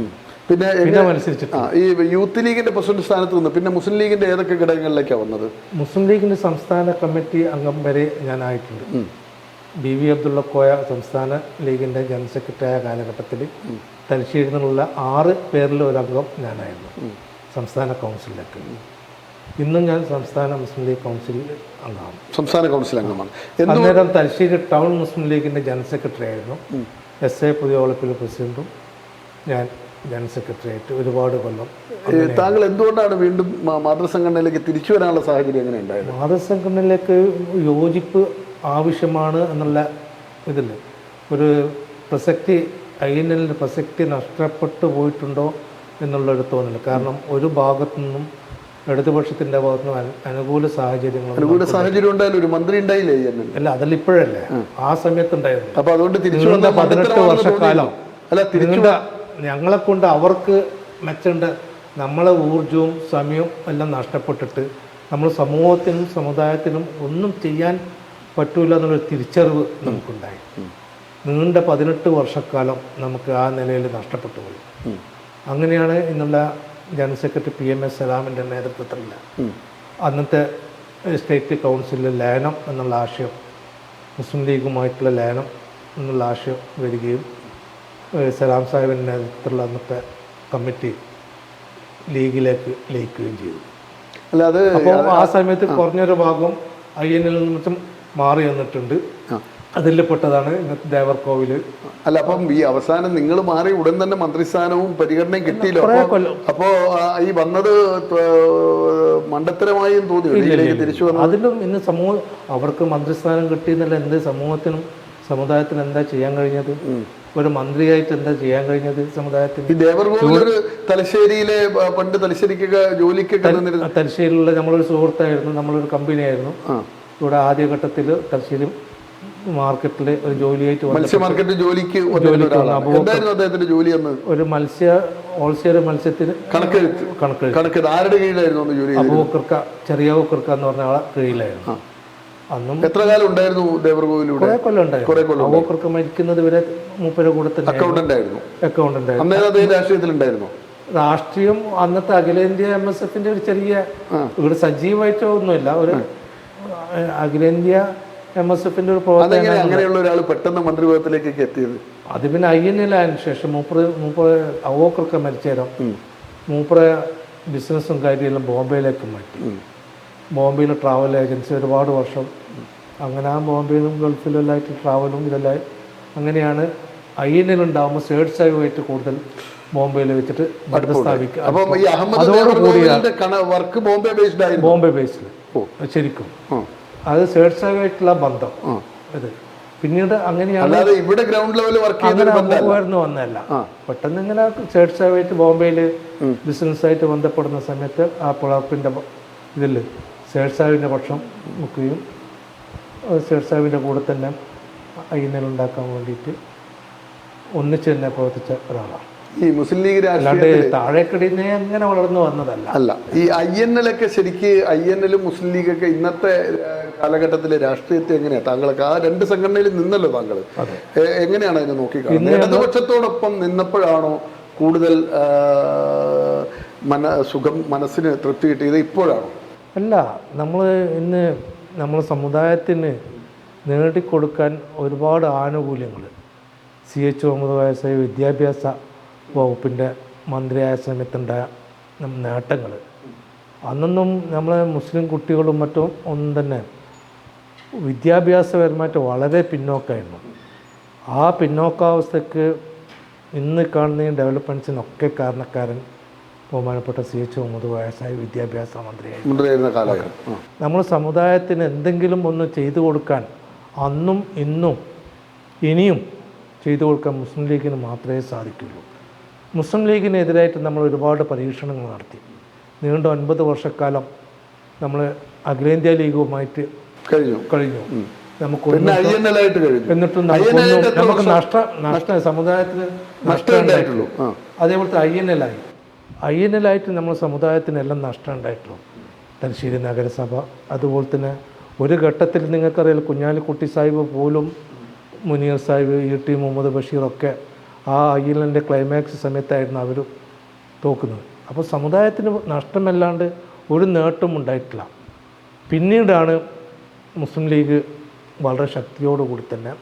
പിന്നെ മത്സരിച്ചിട്ട്
ഈ യൂത്ത് ലീഗിന്റെ പ്രസിഡന്റ് സ്ഥാനത്ത് നിന്ന് പിന്നെ മുസ്ലിം ലീഗിന്റെ ഏതൊക്കെ ഘടകങ്ങളിലേക്കാണ് വന്നത്?
മുസ്ലിം ലീഗിന്റെ സംസ്ഥാന കമ്മിറ്റി അംഗം വരെ ഞാൻ ആയിട്ടുണ്ട്. BV അബ്ദുള്ള കോയ സംസ്ഥാന ലീഗിന്റെ ജനറൽ സെക്രട്ടറി ആയ കാലഘട്ടത്തിൽ തലശ്ശേരിയിൽ നിന്നുള്ള 6 പേരിൽ ഒരംഗം ഞാനായിരുന്നു സംസ്ഥാന കൗൺസിലിലേക്ക്. ഇന്നും ഞാൻ സംസ്ഥാന മുസ്ലിം ലീഗ് കൗൺസിലിൽ അംഗമാണ്.
സംസ്ഥാന കൗൺസിൽ അംഗമാണ്.
അന്നേരം തലശ്ശേരി ടൗൺ മുസ്ലിം ലീഗിന്റെ ജനറൽ സെക്രട്ടറി ആയിരുന്നു. SA പുതിയ വളപ്പിലെ പ്രസിഡന്റും ഞാൻ ജനറൽ സെക്രട്ടറി ആയിട്ട് ഒരുപാട് കൊല്ലം.
താങ്കൾ എന്തുകൊണ്ടാണ് വീണ്ടും മാതൃസംഘടനയിലേക്ക് തിരിച്ചു വരാനുള്ള സാഹചര്യം എങ്ങനെ ഉണ്ടായത്?
മാതൃസംഘടനയിലേക്ക് യോജിപ്പ് ആവശ്യമാണ് എന്നുള്ള ഇതിൽ ഒരു പ്രസക്തി, INL-ന്റെ പ്രസക്തി നഷ്ടപ്പെട്ടു പോയിട്ടുണ്ടോ എന്നുള്ളൊരു തോന്നൽ. കാരണം ഒരു ഭാഗത്തു നിന്നും ഇടതുപക്ഷത്തിൻ്റെ ഭാഗത്തു നിന്നും അനുകൂല സാഹചര്യം
ഉണ്ടായാലും ഒരു മന്ത്രി ഉണ്ടായില്ലേ?
അല്ല, അതല്ല ഇപ്പോഴല്ലേ, ആ സമയത്ത് ഉണ്ടായിരുന്നു.
അപ്പോൾ അതുകൊണ്ട്
18 വർഷക്കാലം ഞങ്ങളെ കൊണ്ട് അവർക്ക് മെച്ചേണ്ട നമ്മളെ ഊർജവും സമയവും എല്ലാം നഷ്ടപ്പെട്ടിട്ട് നമ്മൾ സമൂഹത്തിനും സമുദായത്തിനും ഒന്നും ചെയ്യാൻ പറ്റൂല എന്നുള്ളൊരു തിരിച്ചറിവ് നമുക്കുണ്ടായി. നീണ്ട 18 വർഷക്കാലം നമുക്ക് ആ നിലയിൽ നഷ്ടപ്പെട്ടു പോയി. അങ്ങനെയാണ് ഇന്നുള്ള ജനറൽ സെക്രട്ടറി PMS സലാമിൻ്റെ നേതൃത്വത്തിലുള്ള അന്നത്തെ സ്റ്റേറ്റ് കൗൺസിലിൽ ലയനം എന്നുള്ള ആശയം, മുസ്ലിം ലീഗുമായിട്ടുള്ള ലയനം എന്നുള്ള ആശയം വരികയും സലാം സാഹിബിൻ്റെ നേതൃത്വത്തിലുള്ള അന്നത്തെ കമ്മിറ്റി ലീഗിലേക്ക് ലയിക്കുകയും ചെയ്തു. അപ്പോൾ ആ സമയത്ത് കുറഞ്ഞൊരു ഭാഗം INL നിന്നും മാറി വന്നിട്ടുണ്ട്. അതിൽ പെട്ടതാണ് ഇന്നത്തെ ദേവർകോവിൽ.
അല്ല, അപ്പം ഈ അവസാനം നിങ്ങൾ മാറി ഉടൻ തന്നെ മന്ത്രിസ്ഥാനവും പരിഗണനയും കിട്ടിയില്ലോ. അപ്പോ ഈ വന്നത് മണ്ടത്തരമായും തോന്നി തിരിച്ചു വന്നു.
അതിലും ഇന്ന് സമൂഹം അവർക്ക് മന്ത്രിസ്ഥാനം കിട്ടിയെന്നല്ല, എന്ത് സമൂഹത്തിനും സമുദായത്തിനും എന്താ ചെയ്യാൻ കഴിഞ്ഞത്? ഒരു മന്ത്രിയായിട്ട് എന്താ ചെയ്യാൻ കഴിഞ്ഞത് സമുദായത്തിന്?
ഈ ദേവർകോവിൽ തലശ്ശേരിയിലെ പണ്ട് തലശ്ശേരിക്കൊക്കെ ജോലിക്കൊക്കെ
തലശ്ശേരിയിലുള്ള നമ്മളൊരു സുഹൃത്തായിരുന്നു, നമ്മളൊരു കമ്പനിയായിരുന്നു ഇവിടെ ആദ്യഘട്ടത്തിൽ തലശ്ശേരി മാർക്കറ്റിൽ ഒരു ജോലിയായിട്ട്
മത്സ്യ മാർക്കറ്റ് ജോലിക്ക് അദ്ദേഹത്തിന്റെ ജോലി എന്ന്
ഒരു ഹോൾസെയിൽ മത്സ്യത്തിന്
കണക്ക് ആരുടെ കീഴിലായിരുന്നു ജോലി?
അബൂബക്കർക്ക, ചെറിയ അബൂബക്കർക്ക എന്ന് പറഞ്ഞ ആളെ കീഴിലായിരുന്നു. അന്നും
എത്ര കാലം ഉണ്ടായിരുന്നു ദേവർകോവിലൂടെ?
കുറെ കൊല്ലം ഉണ്ടായിരുന്നു. അബൂബക്കർക്ക മരിക്കുന്നത് വരെ മൂപ്പരെ കൂടെ തന്നെ
അക്കൗണ്ടന്റ് ആയിരുന്നു.
രാഷ്ട്രീയത്തിലുണ്ടായിരുന്നു. രാഷ്ട്രീയം അന്നത്തെ അഖിലേന്ത്യാ MSFന്റെ ഒരു ചെറിയ ഇവിടെ സജീവമായിട്ടോ ഒന്നുമില്ല, ഒരു അഖിലേന്ത്യാ MSFന്റെ ഒരു പ്രവർത്തനം.
അങ്ങനെയുള്ള ഒരാൾ പെട്ടെന്ന് മന്ത്രിപദത്തിലേക്ക് എത്തിയത്
അത് പിന്നെ INL ആയതിനു ശേഷം മൂപ്പര് അബൂബക്കർക്ക മരിച്ചേരം മൂപ്പറെ ബിസിനസ്സും കാര്യമെല്ലാം ബോംബെയിലേക്ക് മാറ്റി. ബോംബെയിൽ ട്രാവൽ ഏജൻസി ഒരുപാട് വർഷം അങ്ങനെ ആ ബോംബെയിലും ഗൾഫിലെല്ലാമായിട്ട് ട്രാവലും ഇതെല്ലാം അങ്ങനെയാണ്. INL ഉണ്ടാകുമ്പോൾ സേഡ് സാഹിബുമായിട്ട് കൂടുതൽ ബോംബെയിൽ വെച്ചിട്ട് സ്ഥാപിക്കുക. ബോംബെ ബേസ്ഡ് ശരിക്കും അത് സേഡ് സാഹിബുമായിട്ടുള്ള ബന്ധം ഇത് പിന്നീട് അങ്ങനെയാണ്
ഇവിടെ ഗ്രൗണ്ട് ലെവൽ
വരുന്ന വന്നതല്ല. പെട്ടെന്ന് ഇങ്ങനെ സേഡ് സാഹിബുമായിട്ട് ബോംബെയിൽ ബിസിനസ്സായിട്ട് ബന്ധപ്പെടുന്ന സമയത്ത് ആ പിളർപ്പിൻ്റെ ഇതിൽ സേഡ് സാഹിബിൻ്റെ പക്ഷം മുക്കുകയും സേഡ് സാഹിബിൻ്റെ കൂടെ തന്നെ INL ഉണ്ടാക്കാൻ വേണ്ടിയിട്ട് ഒന്നിച്ച് തന്നെ പ്രവർത്തിച്ച ഒരാളാണ്.
ഈ മുസ്ലിം ലീഗ്
താഴേക്കടിനെ അങ്ങനെ വളർന്നു വന്നതല്ല.
അല്ല, ഈ INL ഒക്കെ ശരിക്ക് INL മുസ്ലിം ലീഗൊക്കെ ഇന്നത്തെ കാലഘട്ടത്തിലെ രാഷ്ട്രീയത്തെ എങ്ങനെയാ താങ്കളൊക്കെ ആ രണ്ട് സംഘടനയിൽ നിന്നല്ലോ താങ്കൾ, എങ്ങനെയാണ് അതിനെ നോക്കിക്കാണുന്നത്? ഇടതുപക്ഷത്തോടൊപ്പം നിന്നപ്പോഴാണോ കൂടുതൽ മനസ്സിന് തൃപ്തി കിട്ടിയത് ഇപ്പോഴാണോ?
അല്ല, നമ്മൾ ഇന്ന് നമ്മൾ സമുദായത്തിന് നേടിക്കൊടുക്കാൻ ഒരുപാട് ആനുകൂല്യങ്ങൾ CH മുഹമ്മദ് കോയ വിദ്യാഭ്യാസ വകുപ്പിൻ്റെ മന്ത്രിയായ സമയത്തുണ്ടായ നേട്ടങ്ങൾ അന്നൊന്നും നമ്മളെ മുസ്ലിം കുട്ടികളും മറ്റും ഒന്നും തന്നെ വിദ്യാഭ്യാസപരമായിട്ട് വളരെ പിന്നോക്കമായിരുന്നു. ആ പിന്നോക്കാവസ്ഥയ്ക്ക് ഇന്ന് കാണുന്ന ഈ ഡെവലപ്മെൻറ്റ്സിനൊക്കെ കാരണക്കാരൻ ബഹുമാനപ്പെട്ട CH മുഹമ്മദ് കോയ വിദ്യാഭ്യാസ മന്ത്രിയായിരുന്ന കാലഘട്ടം. നമ്മൾ സമുദായത്തിന് എന്തെങ്കിലും ഒന്ന് ചെയ്തു കൊടുക്കാൻ അന്നും ഇന്നും ഇനിയും ചെയ്തു കൊടുക്കാൻ മുസ്ലിം ലീഗിന് മാത്രമേ സാധിക്കുള്ളൂ. മുസ്ലിം ലീഗിനെതിരായിട്ട് നമ്മൾ ഒരുപാട് പരീക്ഷണങ്ങൾ നടത്തി. നീണ്ട 9 വർഷക്കാലം നമ്മൾ അഖിലേന്ത്യാ ലീഗുമായിട്ട് കഴിഞ്ഞു. എന്നിട്ടും നമുക്ക് നഷ്ട സമുദായത്തിന് നഷ്ടം ഉണ്ടായിട്ടുള്ളൂ. അതേപോലത്തെ INL ആയിട്ട് നമ്മൾ സമുദായത്തിനെല്ലാം നഷ്ടം ഉണ്ടായിട്ടുള്ളൂ. തലശ്ശേരി നഗരസഭ, അതുപോലെ തന്നെ ഒരു ഘട്ടത്തിൽ നിങ്ങൾക്കറിയാം കുഞ്ഞാലിക്കുട്ടി സാഹിബ് പോലും മുനീർ സാഹിബ്, ET മുഹമ്മദ് ബഷീറൊക്കെ ആ INLന്റെ ക്ലൈമാക്സ് സമയത്തായിരുന്നു അവർ തോക്കുന്നത്. അപ്പോൾ സമുദായത്തിന് നഷ്ടമല്ലാണ്ട് ഒരു നേട്ടം ഉണ്ടായിട്ടില്ല. പിന്നീടാണ് മുസ്ലിം ലീഗ് വളരെ ശക്തിയോടുകൂടി തന്നെ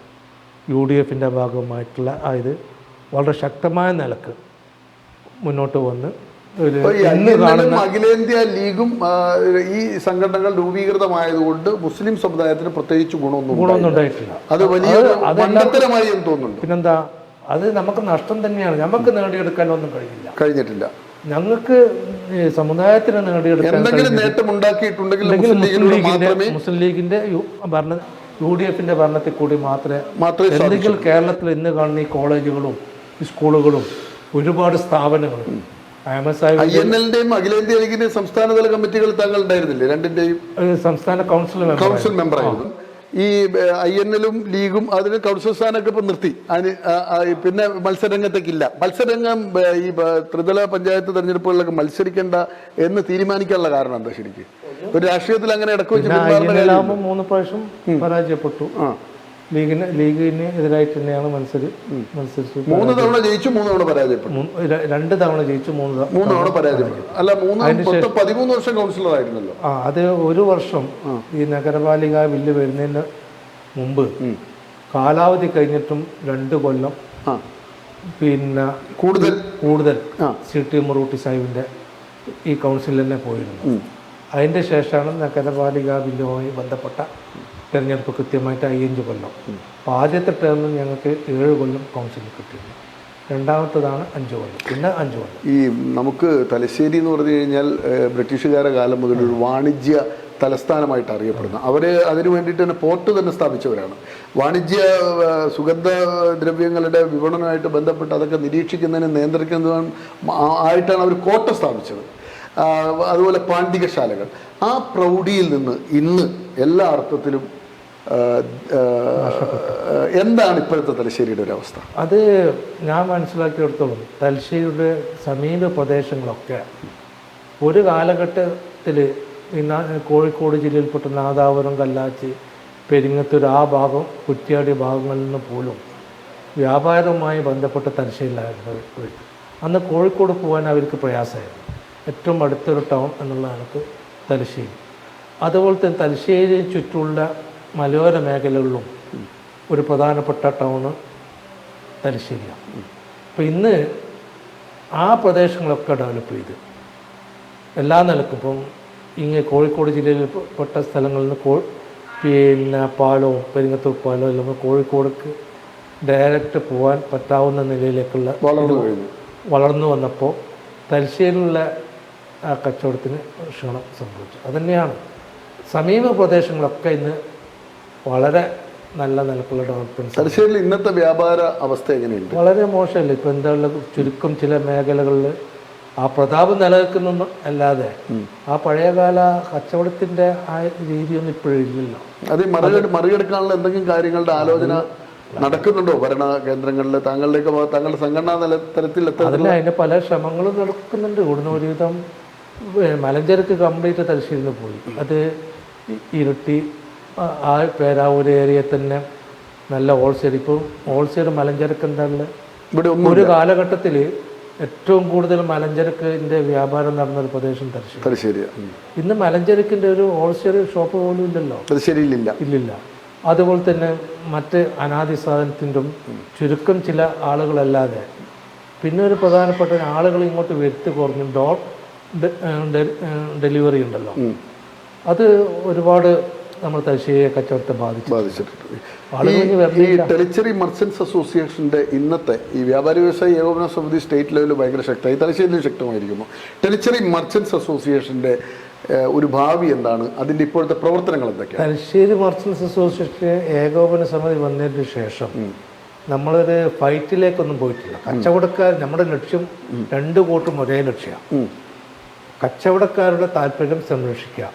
UDFന്റെ ഭാഗമായിട്ടുള്ള ഇത് വളരെ ശക്തമായ നിലക്ക് മുന്നോട്ട് വന്ന്
അഖിലേന്ത്യാ ലീഗും ഈ സംഘടനകൾ രൂപീകൃതമായതുകൊണ്ട് മുസ്ലിം സമുദായത്തിന് പ്രത്യേകിച്ച് ഗുണമൊന്നും ഉണ്ടായിട്ടില്ല. അത് വലിയ മണ്ടത്തരമായി എന്ന് തോന്നുന്നുണ്ട്.
പിന്നെന്താ, അത് നമുക്ക് നഷ്ടം തന്നെയാണ്. നമുക്ക് നേടിയെടുക്കാനൊന്നും കഴിഞ്ഞിട്ടില്ല. ഞങ്ങൾക്ക് സമുദായത്തിന് നേടിയെടുക്കാൻ മുസ്ലിം ലീഗിന്റെ UDFന്റെ ഭരണത്തിൽ കൂടി മാത്രമേ എന്തെങ്കിലും കേരളത്തിൽ ഇന്ന് കാണുന്ന ഈ കോളേജുകളും സ്കൂളുകളും ഒരുപാട് സ്ഥാപനങ്ങളും
INLന്റെയും അഖിലേന്ത്യാ ലീഗിന്റെയും സംസ്ഥാനതല കമ്മിറ്റികൾ താങ്കൾ ഉണ്ടായിരുന്നില്ലേ? രണ്ടിന്റെയും
സംസ്ഥാന കൗൺസിൽ
മെമ്പറായിരുന്നു. ഈ INLും ലീഗും അതിന് കൗൺസിൽ സ്ഥാനമൊക്കെ ഇപ്പം നിർത്തി. അതിന് പിന്നെ മത്സരരംഗത്തേക്കില്ല. മത്സരരംഗം ഈ ത്രിതല പഞ്ചായത്ത് തെരഞ്ഞെടുപ്പുകളിലൊക്കെ മത്സരിക്കേണ്ട എന്ന് തീരുമാനിക്കാനുള്ള കാരണം എന്താ ശരിക്കും? ഒരു രാഷ്ട്രീയത്തിൽ അങ്ങനെ ഇടയ്ക്ക് വെച്ച്
3 പ്രാവശ്യം പരാജയപ്പെട്ടു. ലീഗിന് എതിരായിട്ട് തന്നെയാണ് മത്സരിച്ചു.
3 തവണ ജയിച്ചു, 3 തവണ പരാജയപ്പെട്ടു.
2 തവണ ജയിച്ചു, 3
തവണ പരാജയപ്പെട്ടു. അല്ല, 13 വർഷം കൗൺസിലർ ആയിരുന്നല്ലോ.
അത് ഒരു വർഷം ഈ നഗരപാലിക ബില്ല് വരുന്നതിന് മുമ്പ് കാലാവധി കഴിഞ്ഞിട്ടും 2 കൊല്ലം പിന്നെ കൂടുതൽ CT മറൂട്ടി സാഹിബിന്റെ ഈ കൗൺസിലിൽ തന്നെ പോയിരുന്നു. അതിൻ്റെ ശേഷമാണ് നഗരപാലിക ബില്ലുമായി ബന്ധപ്പെട്ട തിരഞ്ഞെടുപ്പ് കൃത്യമായിട്ട് 5 കൊല്ലം. അപ്പോൾ ആദ്യത്തെ ടേമിൽ ഞങ്ങൾക്ക് 7 കൊല്ലം കൗൺസിലിൽ കിട്ടിയിരുന്നു. രണ്ടാമത്തതാണ് 5 കൊല്ലം, പിന്നെ 5 കൊല്ലം.
ഈ നമുക്ക് തലശ്ശേരി എന്ന് പറഞ്ഞു കഴിഞ്ഞാൽ ബ്രിട്ടീഷുകാരുടെ കാലം മുതൽ ഒരു വാണിജ്യ തലസ്ഥാനമായിട്ട് അറിയപ്പെടുന്നു. അവർ അതിനു വേണ്ടിയിട്ട് തന്നെ പോർട്ട് തന്നെ സ്ഥാപിച്ചവരാണ്. വാണിജ്യ സുഗന്ധദ്രവ്യങ്ങളുടെ വിപണനമായിട്ട് ബന്ധപ്പെട്ട് അതൊക്കെ നിരീക്ഷിക്കുന്നതിനും നിയന്ത്രിക്കുന്നതിനും ആയിട്ടാണ് അവർ കോട്ട സ്ഥാപിച്ചത്. അതുപോലെ പാണ്ഡികശാലകൾ. ആ പ്രൗഢിയിൽ നിന്ന് ഇന്ന് എല്ലാ അർത്ഥത്തിലും എന്താണ് ഇപ്പോഴത്തെ തലശ്ശേരിയുടെ ഒരു അവസ്ഥ?
അത് ഞാൻ മനസ്സിലാക്കിയെടുത്തോളം തലശ്ശേരിയുടെ സമീപ പ്രദേശങ്ങളൊക്കെ ഒരു കാലഘട്ടത്തിൽ കോഴിക്കോട് ജില്ലയിൽപ്പെട്ട നാദാപുരം, കല്ലാച്ചി, പെരിങ്ങത്തൂർ ആ ഭാഗം, കുറ്റ്യാടി ഭാഗങ്ങളിൽ നിന്ന് പോലും വ്യാപാരവുമായി ബന്ധപ്പെട്ട തലശ്ശേരിയിലായിരുന്നു. അന്ന് കോഴിക്കോട് പോകാൻ അവർക്ക് പ്രയാസമായിരുന്നു. ഏറ്റവും അടുത്തൊരു ടൗൺ എന്നുള്ള കണക്ക് തലശ്ശേരി. അതുപോലെ തന്നെ തലശ്ശേരി ചുറ്റുമുള്ള മലയോര മേഖലകളിലും ഒരു പ്രധാനപ്പെട്ട ടൗണ് തലശ്ശേരിയാണ്. അപ്പോൾ ഇന്ന് ആ പ്രദേശങ്ങളൊക്കെ ഡെവലപ്പ് ചെയ്ത് എല്ലാ നിലക്കും ഇപ്പം കോഴിക്കോട് ജില്ലയിൽ പെട്ട സ്ഥലങ്ങളിൽ നിന്ന് പിന്നെ പാലവും പെരിങ്ങത്തൂർ പാലവും എല്ലാം കോഴിക്കോടേക്ക് ഡയറക്റ്റ് പോകാൻ പറ്റാവുന്ന നിലയിലേക്കുള്ള വളർന്നു വന്നപ്പോൾ തലശ്ശേരിയിലുള്ള ആ കച്ചവടത്തിന് ക്ഷീണം സംഭവിച്ചു. അതുതന്നെയാണ് സമീപ പ്രദേശങ്ങളൊക്കെ ഇന്ന് വളരെ നല്ല നിലക്കുള്ള ഡെവലപ്മെൻറ്റ്.
തലശ്ശേരിയിൽ ഇന്നത്തെ വ്യാപാര അവസ്ഥ എങ്ങനെയുണ്ട്?
വളരെ മോശമല്ല. ഇപ്പോൾ എന്താ ഉള്ളത്, ചുരുക്കം ചില മേഖലകളിൽ ആ പ്രതാപം നിലനിൽക്കുന്നു അല്ലാതെ ആ പഴയകാല കച്ചവടത്തിൻ്റെ ആ രീതിയൊന്നും ഇപ്പോഴും ഇല്ലല്ലോ.
അത് മറികടക്കാനുള്ള എന്തെങ്കിലും കാര്യങ്ങളുടെ ആലോചന നടക്കുന്നുണ്ടോ ഭരണ കേന്ദ്രങ്ങളിൽ? താങ്കളുടെ സംഘടനാ തലത്തിൽ
അതിന് അതിൻ്റെ പല ശ്രമങ്ങളും നടക്കുന്നുണ്ട്. ഇവിടുന്ന് ഒരുവിധം മലഞ്ചരക്ക് കംപ്ലീറ്റ് തലശ്ശേരിയിൽ പോയി. അത് ഇരുട്ടി ആ പേരാവൂർ ഏരിയയിൽ തന്നെ നല്ല ഹോൾസെയിൽ. ഇപ്പം ഹോൾസെയിൽ മലഞ്ചരക്ക് എന്താണുള്ളത് ഇവിടെ ഒരു കാലഘട്ടത്തിൽ ഏറ്റവും കൂടുതൽ മലഞ്ചരക്കിൻ്റെ വ്യാപാരം നടന്നൊരു പ്രദേശം തലശ്ശേരി. ഇന്ന് മലഞ്ചരക്കിൻ്റെ ഒരു ഹോൾസെയിൽ ഷോപ്പ് പോലും ഇല്ലല്ലോ തലശ്ശേരിയിലില്ല. ഇല്ലില്ല. അതുപോലെ തന്നെ മറ്റ് അനാദി സാധനത്തിൻ്റെ ചുരുക്കം ചില ആളുകളല്ലാതെ പിന്നെ ഒരു പ്രധാനപ്പെട്ട ആളുകൾ ഇങ്ങോട്ട് വരുത്തി കുറഞ്ഞു ഡോർ ഡെലിവറി ഉണ്ടല്ലോ, അത് ഒരുപാട് നമ്മൾ തലശ്ശേരി കച്ചവടത്തെ ബാധിച്ചിട്ടുണ്ട്.
ഈ ടെലിച്ചറി മർച്ചൻസ് അസോസിയേഷൻ്റെ ഇന്നത്തെ ഈ വ്യാപാരി വ്യവസായ ഏകോപന സമിതി സ്റ്റേറ്റ് ലെവലിൽ ഭയങ്കര ശക്തമായി, തലശ്ശേരിയിലും ശക്തമായിരിക്കുന്നു. ടെലിച്ചറി മർച്ചൻസ് അസോസിയേഷൻ്റെ ഒരു ഭാവി എന്താണ്? അതിൻ്റെ ഇപ്പോഴത്തെ പ്രവർത്തനങ്ങൾ എന്തൊക്കെയാണ്?
തലശ്ശേരി മർച്ചൻസ് അസോസിയേഷൻ ഏകോപന സമിതി വന്നതിന് ശേഷം നമ്മളൊരു ഫൈറ്റിലേക്കൊന്നും പോയിട്ടില്ല. കച്ചവടക്കാർ നമ്മുടെ ലക്ഷ്യം 2 കൂട്ടരും ഒരേ ലക്ഷ്യമാണ്. കച്ചവടക്കാരുടെ താല്പര്യം സംരക്ഷിക്കുക.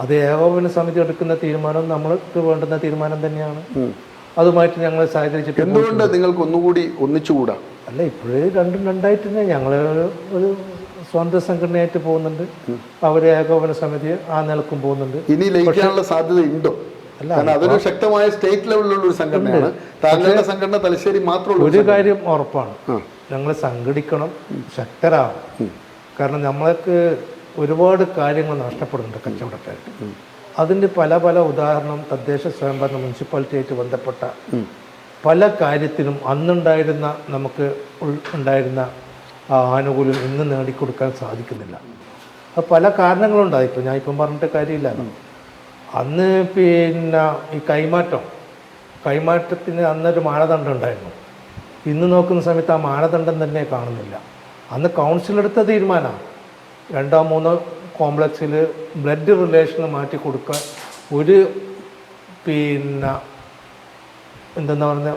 അത് ഏകോപന സമിതി എടുക്കുന്ന തീരുമാനം നമ്മൾക്ക് വേണ്ടുന്ന തീരുമാനം തന്നെയാണ്. അതുമായിട്ട് ഞങ്ങൾ സഹകരിച്ചിട്ട്
എന്തുകൊണ്ട് നിങ്ങൾക്ക് ഒന്നുകൂടി ഒന്നിച്ചുകൂടാ?
അല്ല, ഇപ്പോഴേ രണ്ടും രണ്ടായിട്ട് തന്നെ ഞങ്ങൾ ഒരു സ്വന്തം സംഘടനയായിട്ട് പോകുന്നുണ്ട്. അവർ ഏകോപന സമിതി ആ നിലക്കും പോകുന്നുണ്ട്.
ഇനി ലയിക്കാനുള്ള സാധ്യത ഉണ്ടോ? അല്ല, അതൊരു ശക്തമായ സ്റ്റേറ്റ് ലെവലിലുള്ള ഒരു സംഘടനയാണ്. താങ്കളുടെ സംഘടന തലശ്ശേരി മാത്രമല്ല.
ഒരു കാര്യം ഉറപ്പാണ്, ഞങ്ങൾ സംഘടിക്കണം, ശക്തരാകും. കാരണം നമ്മൾക്ക് ഒരുപാട് കാര്യങ്ങൾ നഷ്ടപ്പെടുന്നുണ്ട് കച്ചവടക്കാർക്ക്. അതിൻ്റെ പല പല ഉദാഹരണം തദ്ദേശ സ്വയംഭരണ മുനിസിപ്പാലിറ്റിയായിട്ട് ബന്ധപ്പെട്ട പല കാര്യത്തിനും അന്നുണ്ടായിരുന്ന നമുക്ക് ഉണ്ടായിരുന്ന ആ ആനുകൂല്യം ഇന്ന് നേടിക്കൊടുക്കാൻ സാധിക്കുന്നില്ല. അത് പല കാരണങ്ങളുണ്ടായി. ഇപ്പോൾ ഞാൻ ഇപ്പം പറഞ്ഞിട്ട് കാര്യമില്ല. അന്ന് പിന്നെ ഈ കൈമാറ്റത്തിന് അന്നൊരു മാനദണ്ഡം ഉണ്ടായിരുന്നു. ഇന്ന് നോക്കുന്ന സമയത്ത് ആ മാനദണ്ഡം തന്നെ കാണുന്നില്ല. അന്ന് കൗൺസിലെടുത്ത തീരുമാനമാണ് 2-3 കോംപ്ലക്സിൽ ബ്ലഡ് റിലേഷൻ മാറ്റി കൊടുക്കാൻ ഒരു പിന്നെ എന്തെന്നാ പറഞ്ഞ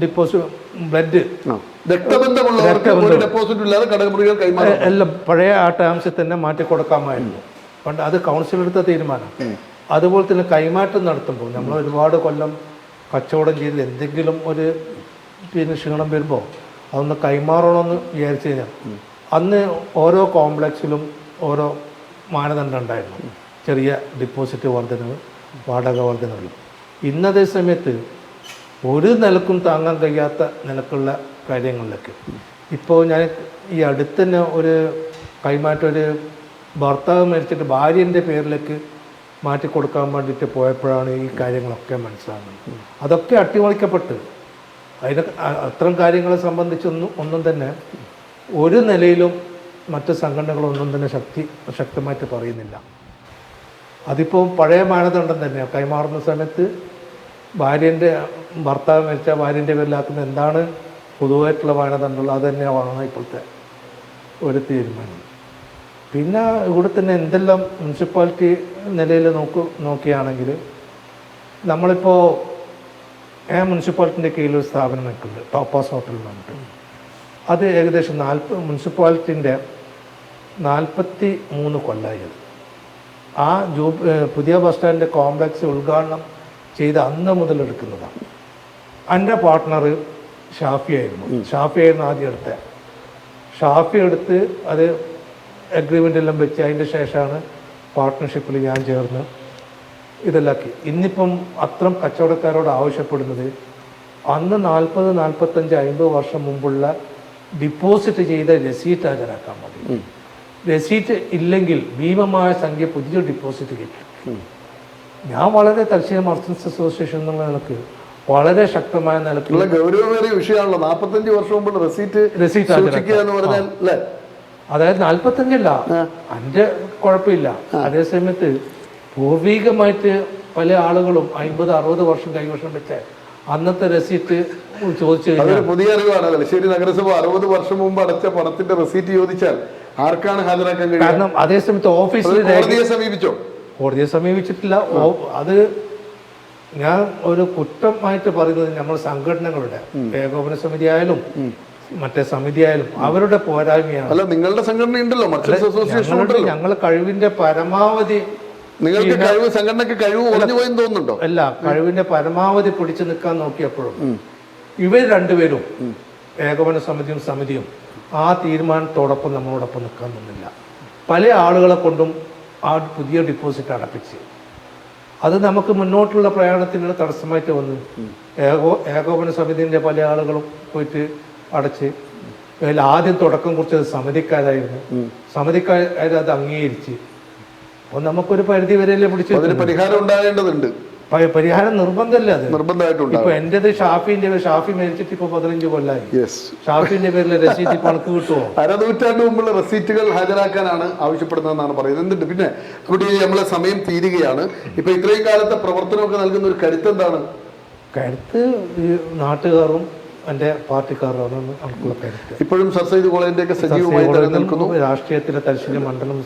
ഡിപ്പോസിറ്റ് ബ്ലഡ് എല്ലാം പഴയ ആ ടേംസിൽ തന്നെ മാറ്റി കൊടുക്കാമായിരുന്നു പണ്ട്. അത് കൗൺസിലെടുത്ത തീരുമാനം. അതുപോലെ തന്നെ കൈമാറ്റം നടത്തുമ്പോൾ നമ്മൾ ഒരുപാട് കൊല്ലം കച്ചവടം ചെയ്ത് എന്തെങ്കിലും ഒരു പിന്നെ ക്ഷീണം വരുമ്പോൾ അതൊന്ന് കൈമാറണമെന്ന് വിചാരിച്ചു കഴിഞ്ഞാൽ അന്ന് ഓരോ കോംപ്ലക്സിലും ഓരോ മാനദണ്ഡം ഉണ്ടായിരുന്നു. ചെറിയ ഡിപ്പോസിറ്റ് വർധനവ്, വാടക വർധനവ്. ഇന്നതേ സമയത്ത് ഒരു നിലക്കും താങ്ങാൻ കഴിയാത്ത നിലക്കുള്ള കാര്യങ്ങളിലൊക്കെ ഇപ്പോൾ ഞാൻ ഈ അടുത്ത് തന്നെ ഒരു കൈമാറ്റം, ഒരു ഭർത്താവ് മരിച്ചിട്ട് ഭാര്യൻ്റെ പേരിലേക്ക് മാറ്റി കൊടുക്കാൻ വേണ്ടിയിട്ട് പോയപ്പോഴാണ് ഈ കാര്യങ്ങളൊക്കെ മനസ്സിലാകുന്നത്. അതൊക്കെ അട്ടിമറിക്കപ്പെട്ട് അതിന് അത്തരം കാര്യങ്ങളെ സംബന്ധിച്ചൊന്നും തന്നെ ഒരു നിലയിലും മറ്റ് സംഘടനകളൊന്നും തന്നെ ശക്തമായിട്ട് പറയുന്നില്ല. അതിപ്പോൾ പഴയ മാനദണ്ഡം തന്നെയാണ്. കൈമാറുന്ന സമയത്ത് ഭാര്യൻ്റെ ഭർത്താവ് മരിച്ച ഭാര്യൻ്റെ പേരിലാക്കുന്ന എന്താണ് പൊതുവായിട്ടുള്ള മാനദണ്ഡമുള്ളത് അത് തന്നെയാണ് ഇപ്പോഴത്തെ ഒരു തീരുമാനം. പിന്നെ ഇവിടെ തന്നെ എന്തെല്ലാം മുനിസിപ്പാലിറ്റി നിലയിൽ നോക്കുകയാണെങ്കിൽ നമ്മളിപ്പോൾ മുനിസിപ്പാലിറ്റിൻ്റെ കീഴിൽ ഒരു സ്ഥാപനം നിൽക്കുന്നുണ്ട്, ടോപ്പാസ് ഹോട്ടൽ എന്ന് പറഞ്ഞിട്ട്. അത് ഏകദേശം മുനിസിപ്പാലിറ്റിൻ്റെ 43 കൊല്ലമായി. ആ പുതിയ ബസ് സ്റ്റാൻഡിൻ്റെ കോംപ്ലക്സ് ഉദ്ഘാടനം ചെയ്ത് അന്ന് മുതൽ എടുക്കുന്നതാണ്. എൻ്റെ പാർട്ട്ണർ ഷാഫിയായിരുന്നു ആദ്യം എടുത്തത്. ഷാഫി എടുത്ത് അത് അഗ്രിമെൻ്റ് എല്ലാം വെച്ച് അതിൻ്റെ ശേഷമാണ് പാർട്ട്ണർഷിപ്പിൽ ഞാൻ ചേർന്ന് ഇതെല്ലാക്കി. ഇന്നിപ്പം അത്തരം കച്ചവടക്കാരോട് ആവശ്യപ്പെടുന്നത് അന്ന് 40, 45, 50 വർഷം മുമ്പുള്ള ഡിപ്പോസിറ്റ് ചെയ്ത രസീറ്റ് ഹാജരാക്കാൻ മതി. രസീറ്റ് ഇല്ലെങ്കിൽ ഭീമമായ സംഖ്യ പുതിയ ഡിപ്പോസിറ്റ് കിട്ടും. ഞാൻ വളരെ തലശ്ശേരി മർച്ചൻസ് അസോസിയേഷൻ എന്നുള്ള നിലക്ക് വളരെ ശക്തമായ നിലക്കുള്ള
ഗൗരവമേറിയ വിഷയമാണല്ലോ 45 വർഷം മുമ്പ് റെസീറ്റ് എന്ന് പറഞ്ഞാൽ അല്ലേ?
അതായത് 45 എൻ്റെ കുഴപ്പമില്ല. അതേസമയത്ത് പൂർവികമായിട്ട് പല ആളുകളും 50, 60 വർഷം കൈവശം വെച്ച അന്നത്തെ റെസീറ്റ് ചോദിച്ചു കഴിഞ്ഞാൽ
പുതിയ അറിവാണ്. തലശ്ശേരി നഗരസഭ 60 വർഷം മുമ്പ് അടച്ച പണത്തിന്റെ റെസീറ്റ് ചോദിച്ചാൽ ആർക്കാണ് ഹാജരാക്കാൻ കഴിയുക?
കാരണം അതേസമയത്ത് ഓഫീസിൽ
സമീപിച്ചോ?
കോടതിയെ സമീപിച്ചിട്ടില്ല. അത് ഞാൻ ഒരു കുറ്റമായിട്ട് പറയുന്നത് നമ്മൾ സംഘടനകളുടെ ഏകോപന സമിതി ആയാലും മറ്റേ സമിതി ആയാലും അവരുടെ പോരായ്മയാണ്.
അല്ല, നിങ്ങളുടെ സംഘടന ഉണ്ടല്ലോ,
ഞങ്ങൾ കഴിവിന്റെ പരമാവധി
നിങ്ങൾക്ക് കഴിവ് സംഘടനയ്ക്ക് കഴിവ് കുറഞ്ഞു പോയെന്ന് തോന്നുന്നുണ്ടോ?
അല്ല, കഴിവിന്റെ പരമാവധി പിടിച്ചു നിൽക്കാൻ നോക്കിയപ്പോഴും ഇവർ രണ്ടുപേരും ഏകോപന സമിതിയും ആ തീരുമാനത്തോടൊപ്പം നമ്മളോടൊപ്പം നിൽക്കാൻ നിന്നില്ല. പല ആളുകളെ കൊണ്ടും ആ പുതിയ ഡിപ്പോസിറ്റ് അടപ്പിച്ച് അത് നമുക്ക് മുന്നോട്ടുള്ള പ്രയാണത്തിന് തടസ്സമായിട്ട് വന്നു. ഏകോപന സമിതിൻ്റെ പല ആളുകളും പോയിട്ട് അടച്ച്. അതിൽ ആദ്യം തുടക്കം കുറിച്ചത് സമിതിക്കാരായിരുന്നു. സമിതിക്കാർ അത് അംഗീകരിച്ച്. അപ്പോൾ നമുക്കൊരു പരിധി വരെയല്ലേ പിടിച്ചു.
പരിഹാരം ഉണ്ടാകേണ്ടതുണ്ട്.
പരിഹാരം നിർബന്ധമല്ല. അത്
നിർബന്ധമായിട്ടുണ്ട്.
ഇപ്പൊ എന്റേത് ഷാഫി മരിച്ചിട്ട് ഇപ്പൊ 15 കൊല്ലായി. ഷാഫിന്റെ പേരിൽ റെസീറ്റ് കണക്ക് കിട്ടുമോ?
അരനൂറ്റാണ്ട് മുമ്പുള്ള റെസീറ്റുകൾ ഹാജരാക്കാനാണ് ആവശ്യപ്പെടുന്നതെന്നാണ് പറയുന്നത്. എന്തുണ്ട് പിന്നെ അവിടെ നമ്മളെ സമയം തീരുകയാണ്. ഇപ്പൊ ഇത്രയും കാലത്തെ പ്രവർത്തനമൊക്കെ നൽകുന്ന ഒരു കരുത്ത് എന്താണ്?
കരുത്ത് നാട്ടുകാരും എൻ്റെ പാർട്ടിക്കാരാണ് നമുക്കുള്ള കരുത്ത്.
ഇപ്പോഴും സർ സയ്യിദ് കോളേജിന്റെ ഒക്കെ സജീവമായി നിൽക്കുന്നു.
രാഷ്ട്രീയത്തിലെ തലശ്ശേരി മണ്ഡലം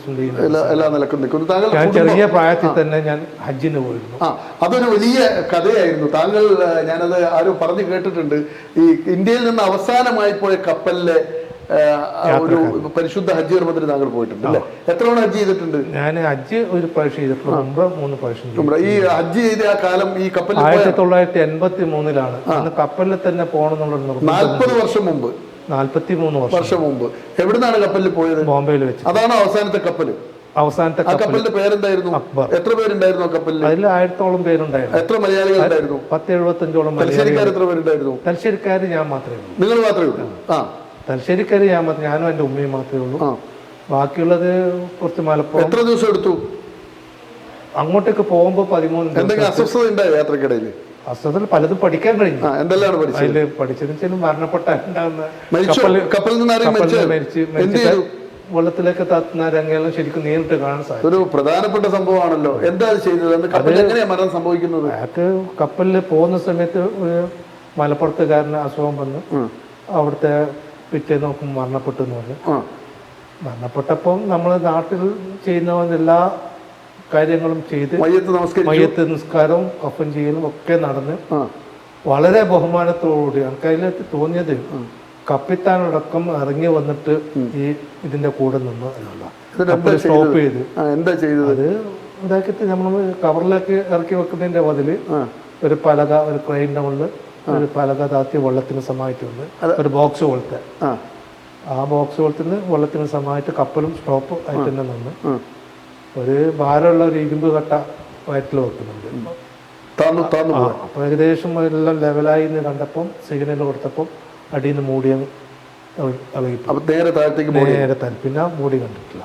എല്ലാ നിലക്കും നിൽക്കുന്നു.
ഞാൻ ചെറിയ പ്രായത്തിൽ തന്നെ ഞാൻ ഹജ്ജിന് പോയിരുന്നു.
അതൊരു വലിയ കഥയായിരുന്നു. താങ്കൾ, ഞാനത് ആരും പറഞ്ഞു കേട്ടിട്ടുണ്ട്, ഈ ഇന്ത്യയിൽ നിന്ന് അവസാനമായി പോയ കപ്പലിലെ ഒരു പരിശുദ്ധ ഹജ്ജ് കർമ്മത്തിന് താങ്കൾ പോയിട്ടുണ്ട് അല്ലേ? എത്ര തവണ ഹജ്ജ് ചെയ്തിട്ടുണ്ട്?
ഞാൻ ഹജ്ജ് ഒരു പ്രാവശ്യം ചെയ്തിട്ടുണ്ട്. 3 പ്രാവശ്യം.
ഈ ഹജ്ജ് ചെയ്ത ആ കാലം ഈ കപ്പൽ
1983 അന്ന് കപ്പലിൽ തന്നെ പോകണമെന്നുള്ള
40 വർഷം മുമ്പ്
43
വർഷം മുമ്പ്. എവിടുന്നാണ് കപ്പലിൽ പോയത്?
ബോംബെയിൽ വെച്ച്.
അതാണ് അവസാനത്തെ കപ്പല്.
അവസാനത്തെ
കപ്പലിന്റെ പേരെന്തായിരുന്നു?
അക്ബർ.
എത്ര പേരുണ്ടായിരുന്നു ആ കപ്പലിൽ?
അതിൽ 1000-ഓളം പേരുണ്ടായിരുന്നു.
എത്ര മലയാളികൾ ഉണ്ടായിരുന്നു?
10-75-ഓളം
തലശ്ശേരിക്കാർ. എത്ര പേരുണ്ടായിരുന്നു?
തലശ്ശേരിക്കാർ ഞാൻ മാത്രമേ ഉള്ളൂ.
നിങ്ങൾ മാത്രമേ ഉള്ളൂ?
തലശ്ശേരിക്കാർ ഞാനും എൻ്റെ ഉമ്മയും മാത്രമേ ഉള്ളൂ. ബാക്കിയുള്ളത് കുറച്ച് മലപ്പുറം.
എത്ര ദിവസം എടുത്തു
അങ്ങോട്ടേക്ക് പോകുമ്പോൾ? 13.
എന്തെങ്കിലും അസ്വസ്ഥത ഉണ്ടായോ യാത്രക്കിടയിൽ?
അസ്വസ്ഥത പലതും പഠിക്കാൻ കഴിഞ്ഞു.
എന്തെല്ലാം
അതിൽ പഠിച്ചതിന് മരണപ്പെട്ട
മരിച്ച്
വെള്ളത്തിലേക്ക് തത്തുന്ന രംഗങ്ങളും ശരിക്കും നേരിട്ട് കാണാൻ സാധിക്കും.
ഒരു പ്രധാനപ്പെട്ട സംഭവമാണല്ലോ. എന്താ ചെയ്തത്? എങ്ങനെയാ മരണം സംഭവിക്കുന്നത്?
അയാൾക്ക് കപ്പലിൽ പോകുന്ന സമയത്ത് ഒരു മലപ്പുറത്തുകാരന് അസുഖം വന്ന് അവിടുത്തെ പിറ്റേ നോക്കും മരണപ്പെട്ടു എന്ന് പറഞ്ഞു. മരണപ്പെട്ടപ്പോൾ നമ്മൾ നാട്ടിൽ ചെയ്യുന്ന എല്ലാ കാര്യങ്ങളും ചെയ്ത് മയ്യത്ത് നിസ്കാരവും കഫൻ ചെയ്യലും ഒക്കെ നടന്ന് വളരെ ബഹുമാനത്തോടുകൂടി എനിക്ക് അതിലേക്ക് തോന്നിയത് കപ്പിത്താനടക്കം ഇറങ്ങി വന്നിട്ട് ഈ ഇതിന്റെ കൂടെ നിന്ന് എന്നുള്ള സ്റ്റോപ്പ് ചെയ്ത്
എന്താ ചെയ്തത്? അത്
ഇതാക്കിയിട്ട് നമ്മൾ കവറിലേക്ക് ഇറക്കി വെക്കുന്നതിന്റെ ബദല് ഒരു പലക, ഒരു ക്രെയിനിന്റെ മുകളിൽ ഒരു പലക താത്തി വെള്ളത്തിന് സമായിട്ട് വന്ന് ഒരു ബോക്സ് പോലത്തെ ആ ബോക്സ് പോലത്തെ വെള്ളത്തിന് സമായിട്ട് കപ്പലും സ്റ്റോപ്പ് ആയിട്ട് തന്നെ നിന്ന് ഒരു ഭാരമുള്ള ഒരു ഇരുമ്പ് കട്ട വയറ്റിൽ വെക്കുന്നുണ്ട്. അപ്പൊ ഏകദേശം എല്ലാം ലെവലായി എന്ന് കണ്ടപ്പം സിഗ്നൽ കൊടുത്തപ്പം അടിയിൽ നിന്ന് മൂടിയ
നേരെ താഴത്തേക്ക്
പിന്നെ മൂടി കണ്ടിട്ടില്ല.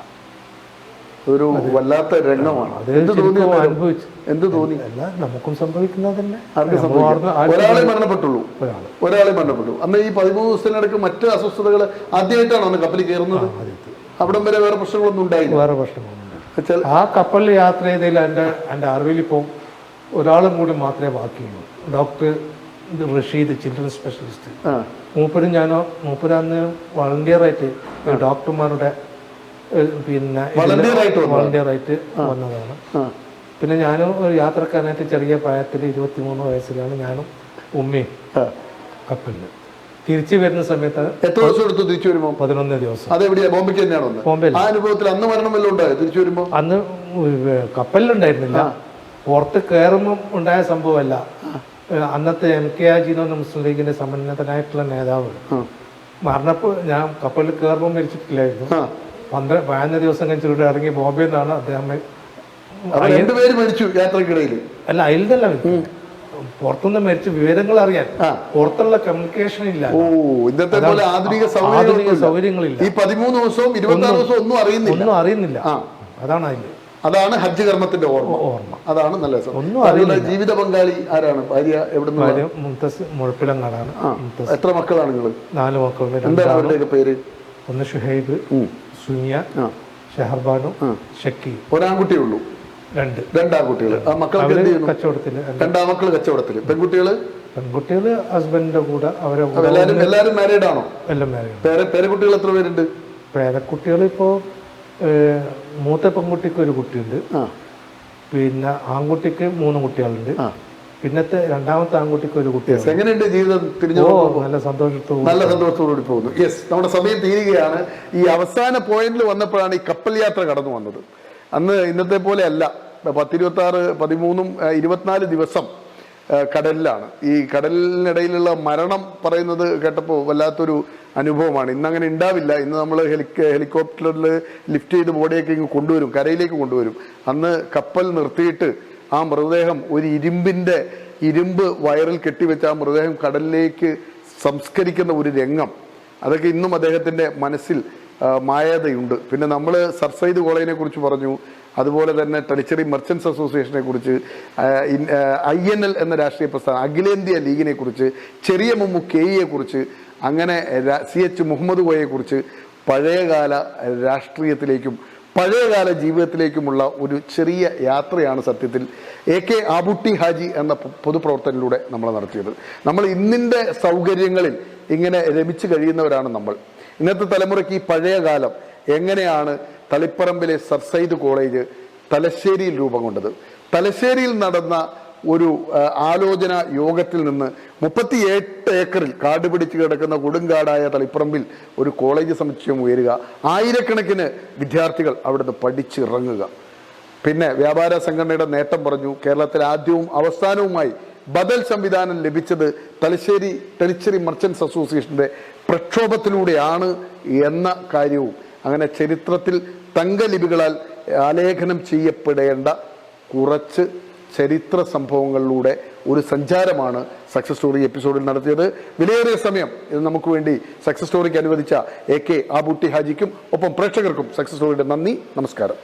ഒരു വല്ലാത്ത രംഗമാണ്. എന്ത് തോന്നി?
അല്ല, നമുക്കും സംഭവിക്കുന്നത് തന്നെ.
ഒരാളെ മരണപ്പെട്ടു. അന്ന് ഈ 13 ദിവസത്തിനിടയ്ക്ക് മറ്റ് അസ്വസ്ഥതകൾ ആദ്യമായിട്ടാണ് അന്ന് കപ്പലിൽ കയറുന്നത്. അവിടം വരെ വേറെ പ്രശ്നങ്ങളൊന്നും ഉണ്ടായില്ല.
വേറെ പ്രശ്നങ്ങളൊന്നും ആ കപ്പലിൽ യാത്ര ചെയ്തതിൽ എൻ്റെ അറിവിലിപ്പോൾ ഒരാളും കൂടി മാത്രമേ ബാക്കിയുള്ളൂ. Doctor Rasheed, children specialist. മൂപ്പരന്ന് വളണ്ടിയറായിട്ട് ഡോക്ടർമാരുടെ പിന്നെ വളണ്ടിയറായിട്ട് വന്നതാണ്. പിന്നെ ഞാനും ഒരു യാത്രക്കാരനായിട്ട് ചെറിയ പ്രായത്തിൽ 23 വയസ്സിലാണ് ഞാനും ഉമ്മയും കപ്പലിൽ തിരിച്ചു വരുന്ന സമയത്ത്.
എത്ര ദിവസം എടുത്തു തിരിച്ചു വരുമ്പോൾ?
11 ദിവസം.
അതെവിടെയാ? ബോംബെക്ക് തന്നെയാണോ? ബോംബെ. ആ അനുഭവത്തിൽ അന്ന് മരണം വല്ലതും ഉണ്ടായോ തിരിച്ചു വരുമ്പോൾ?
അന്ന് കപ്പലിലുണ്ടായിരുന്നില്ല. പുറത്ത് കയറുമ്പം ഉണ്ടായ സംഭവമല്ല. അന്നത്തെ MKAG എന്ന് പറഞ്ഞ മുസ്ലിം ലീഗിന്റെ സമ്മന്നതനായിട്ടുള്ള നേതാവ് മരണപ്പോൾ ഞാൻ കപ്പലിൽ കയറുമ്പോൾ മരിച്ചിട്ടില്ലായിരുന്നു. 15 ദിവസം കഴിഞ്ഞിട്ട് ഇവിടെ ഇറങ്ങി ബോംബെ നിന്നാണ് അദ്ദേഹം.
രണ്ടുപേര് മരിച്ചു യാത്രക്കിടയിൽ.
അല്ല, അതിൽ പുറത്തുനിന്ന് മരിച്ച വിവരങ്ങൾ അറിയാൻ പുറത്തുള്ള കമ്മ്യൂണിക്കേഷൻ ഇല്ല.
ഇന്നത്തെ പോലെ ആധുനിക
സൗകര്യങ്ങളില്ല.
ഈ 13 ദിവസവും 26 ദിവസവും ഒന്നും അറിയുന്നില്ല.
അതാണ് അതിൽ.
അതാണ് ഹജ്ജ് കർമ്മത്തിന്റെ ഓർമ്മ. അതാണ് നല്ല രസം. ജീവിത പങ്കാളി ആരാണ്? ഭാര്യ എവിടുന്ന്?
മുംതസ് മുഴപ്പിലങ്ങാടാണ്.
എത്ര മക്കളാണ് നിങ്ങൾ?
4 മക്കൾ.
എന്താണ് അവരുടെയൊക്കെ പേര്?
ഒന്ന് ഷുഹൈബ്, സുനിയ, ഷെഹർബാനു, ഷക്കി.
ഒരാൺകുട്ടിയേ ഉള്ളൂ? രണ്ടാൺകുട്ടികൾ. ആ മക്കളൊക്കെ
കച്ചവടത്തില്.
രണ്ടാമക്കള് കച്ചവടത്തില്. പെൺകുട്ടികള്
ഹസ്ബൻഡിന്റെ കൂടെ.
എല്ലാരും മാരീഡ് ആണോ?
എല്ലാം മാരീഡ്.
പേരക്കുട്ടികൾ എത്ര പേരുണ്ട്?
പേരക്കുട്ടികൾ ഇപ്പോ മൂത്ത പെൺകുട്ടിക്ക് ഒരു കുട്ടിയുണ്ട്. പിന്നെ ആൺകുട്ടിക്ക് 3 കുട്ടികളുണ്ട്. പിന്നത്തെ രണ്ടാമത്തെ ആൺകുട്ടിക്ക് ഒരു കുട്ടി.
എങ്ങനെയുണ്ട് ജീവിതം?
നല്ല
സന്തോഷത്തോടുകൂടി പോകുന്നു. യെസ്, നമ്മുടെ സമയം തീരുകയാണ്. ഈ അവസാന പോയിന്റിൽ വന്നപ്പോഴാണ് ഈ കപ്പൽ യാത്ര കടന്നു വന്നത്. അന്ന് ഇന്നത്തെ പോലെ അല്ല. 10, 26, 13, 24 ദിവസം കടലിലാണ്. ഈ കടലിനിടയിലുള്ള മരണം പറയുന്നത് കേട്ടപ്പോൾ വല്ലാത്തൊരു അനുഭവമാണ്. ഇന്നങ്ങനെ ഉണ്ടാവില്ല. ഇന്ന് നമ്മൾ ഹെലികോപ്റ്ററിൽ ലിഫ്റ്റ് ചെയ്ത് ബോഡിയൊക്കെ ഇങ്ങ് കൊണ്ടുവരും, കരയിലേക്ക് കൊണ്ടുവരും. അന്ന് കപ്പൽ നിർത്തിയിട്ട് ആ മൃതദേഹം ഒരു ഇരുമ്പ് വയറിൽ കെട്ടിവെച്ച ആ മൃതദേഹം കടലിലേക്ക് സംസ്കരിക്കുന്ന ഒരു രംഗം, അതൊക്കെ ഇന്നും അദ്ദേഹത്തിൻ്റെ മനസ്സിൽ മായാതയുണ്ട്. പിന്നെ നമ്മൾ സർ സയ്യിദ് കോളേജിനെ കുറിച്ച് പറഞ്ഞു. അതുപോലെ തന്നെ തലശ്ശേരി മർച്ചൻസ് അസോസിയേഷനെ കുറിച്ച്, INL എന്ന രാഷ്ട്രീയ പ്രസ്ഥാനം, അഖിലേന്ത്യാ ലീഗിനെ കുറിച്ച്, ചെറിയ മുമ്മു KE കുറിച്ച്, അങ്ങനെ CH മുഹമ്മദ് കോയയെ കുറിച്ച്, പഴയകാല രാഷ്ട്രീയത്തിലേക്കും പഴയകാല ജീവിതത്തിലേക്കുമുള്ള ഒരു ചെറിയ യാത്രയാണ് സത്യത്തിൽ AK ആബുട്ടി ഹാജി എന്ന പൊതുപ്രവർത്തനത്തിലൂടെ നമ്മൾ നടത്തിയത്. നമ്മൾ ഇന്നിൻ്റെ സൗകര്യങ്ങളിൽ ഇങ്ങനെ രമിച്ചു കഴിയുന്നവരാണ് നമ്മൾ. ഇന്നത്തെ തലമുറയ്ക്ക് ഈ പഴയ കാലം എങ്ങനെയാണ് തളിപ്പറമ്പിലെ സർ സയ്യിദ് കോളേജ് തലശ്ശേരിയിൽ രൂപം കൊണ്ടത്. തലശ്ശേരിയിൽ നടന്ന ഒരു ആലോചന യോഗത്തിൽ നിന്ന് 38 ഏക്കറിൽ കാട് പിടിച്ച് കിടക്കുന്ന കൊടുങ്കാടായ തളിപ്പറമ്പിൽ ഒരു കോളേജ് സമുച്ചയം ഉയരുക, ആയിരക്കണക്കിന് വിദ്യാർത്ഥികൾ അവിടുന്ന് പഠിച്ചിറങ്ങുക. പിന്നെ വ്യാപാര സംഘടനയുടെ നേട്ടം പറഞ്ഞു. കേരളത്തിൽ ആദ്യവും അവസാനവുമായി ബദൽ സംവിധാനം ലഭിച്ചത് തലശ്ശേരി മർച്ചൻസ് അസോസിയേഷന്റെ പ്രക്ഷോഭത്തിലൂടെയാണ് എന്ന കാര്യവും, അങ്ങനെ ചരിത്രത്തിൽ തങ്കലിപികളാൽ ആലേഖനം ചെയ്യപ്പെടേണ്ട കുറച്ച് ചരിത്ര സംഭവങ്ങളിലൂടെ ഒരു സഞ്ചാരമാണ് സക്സസ് സ്റ്റോറി എപ്പിസോഡിൽ നടത്തിയത്. വിലയേറിയ സമയം ഇത് നമുക്ക് വേണ്ടി സക്സസ് സ്റ്റോറിക്ക് അനുവദിച്ച AK ആബുട്ടി ഹാജിക്കും ഒപ്പം പ്രേക്ഷകർക്കും സക്സസ് സ്റ്റോറിയുടെ നന്ദി, നമസ്കാരം.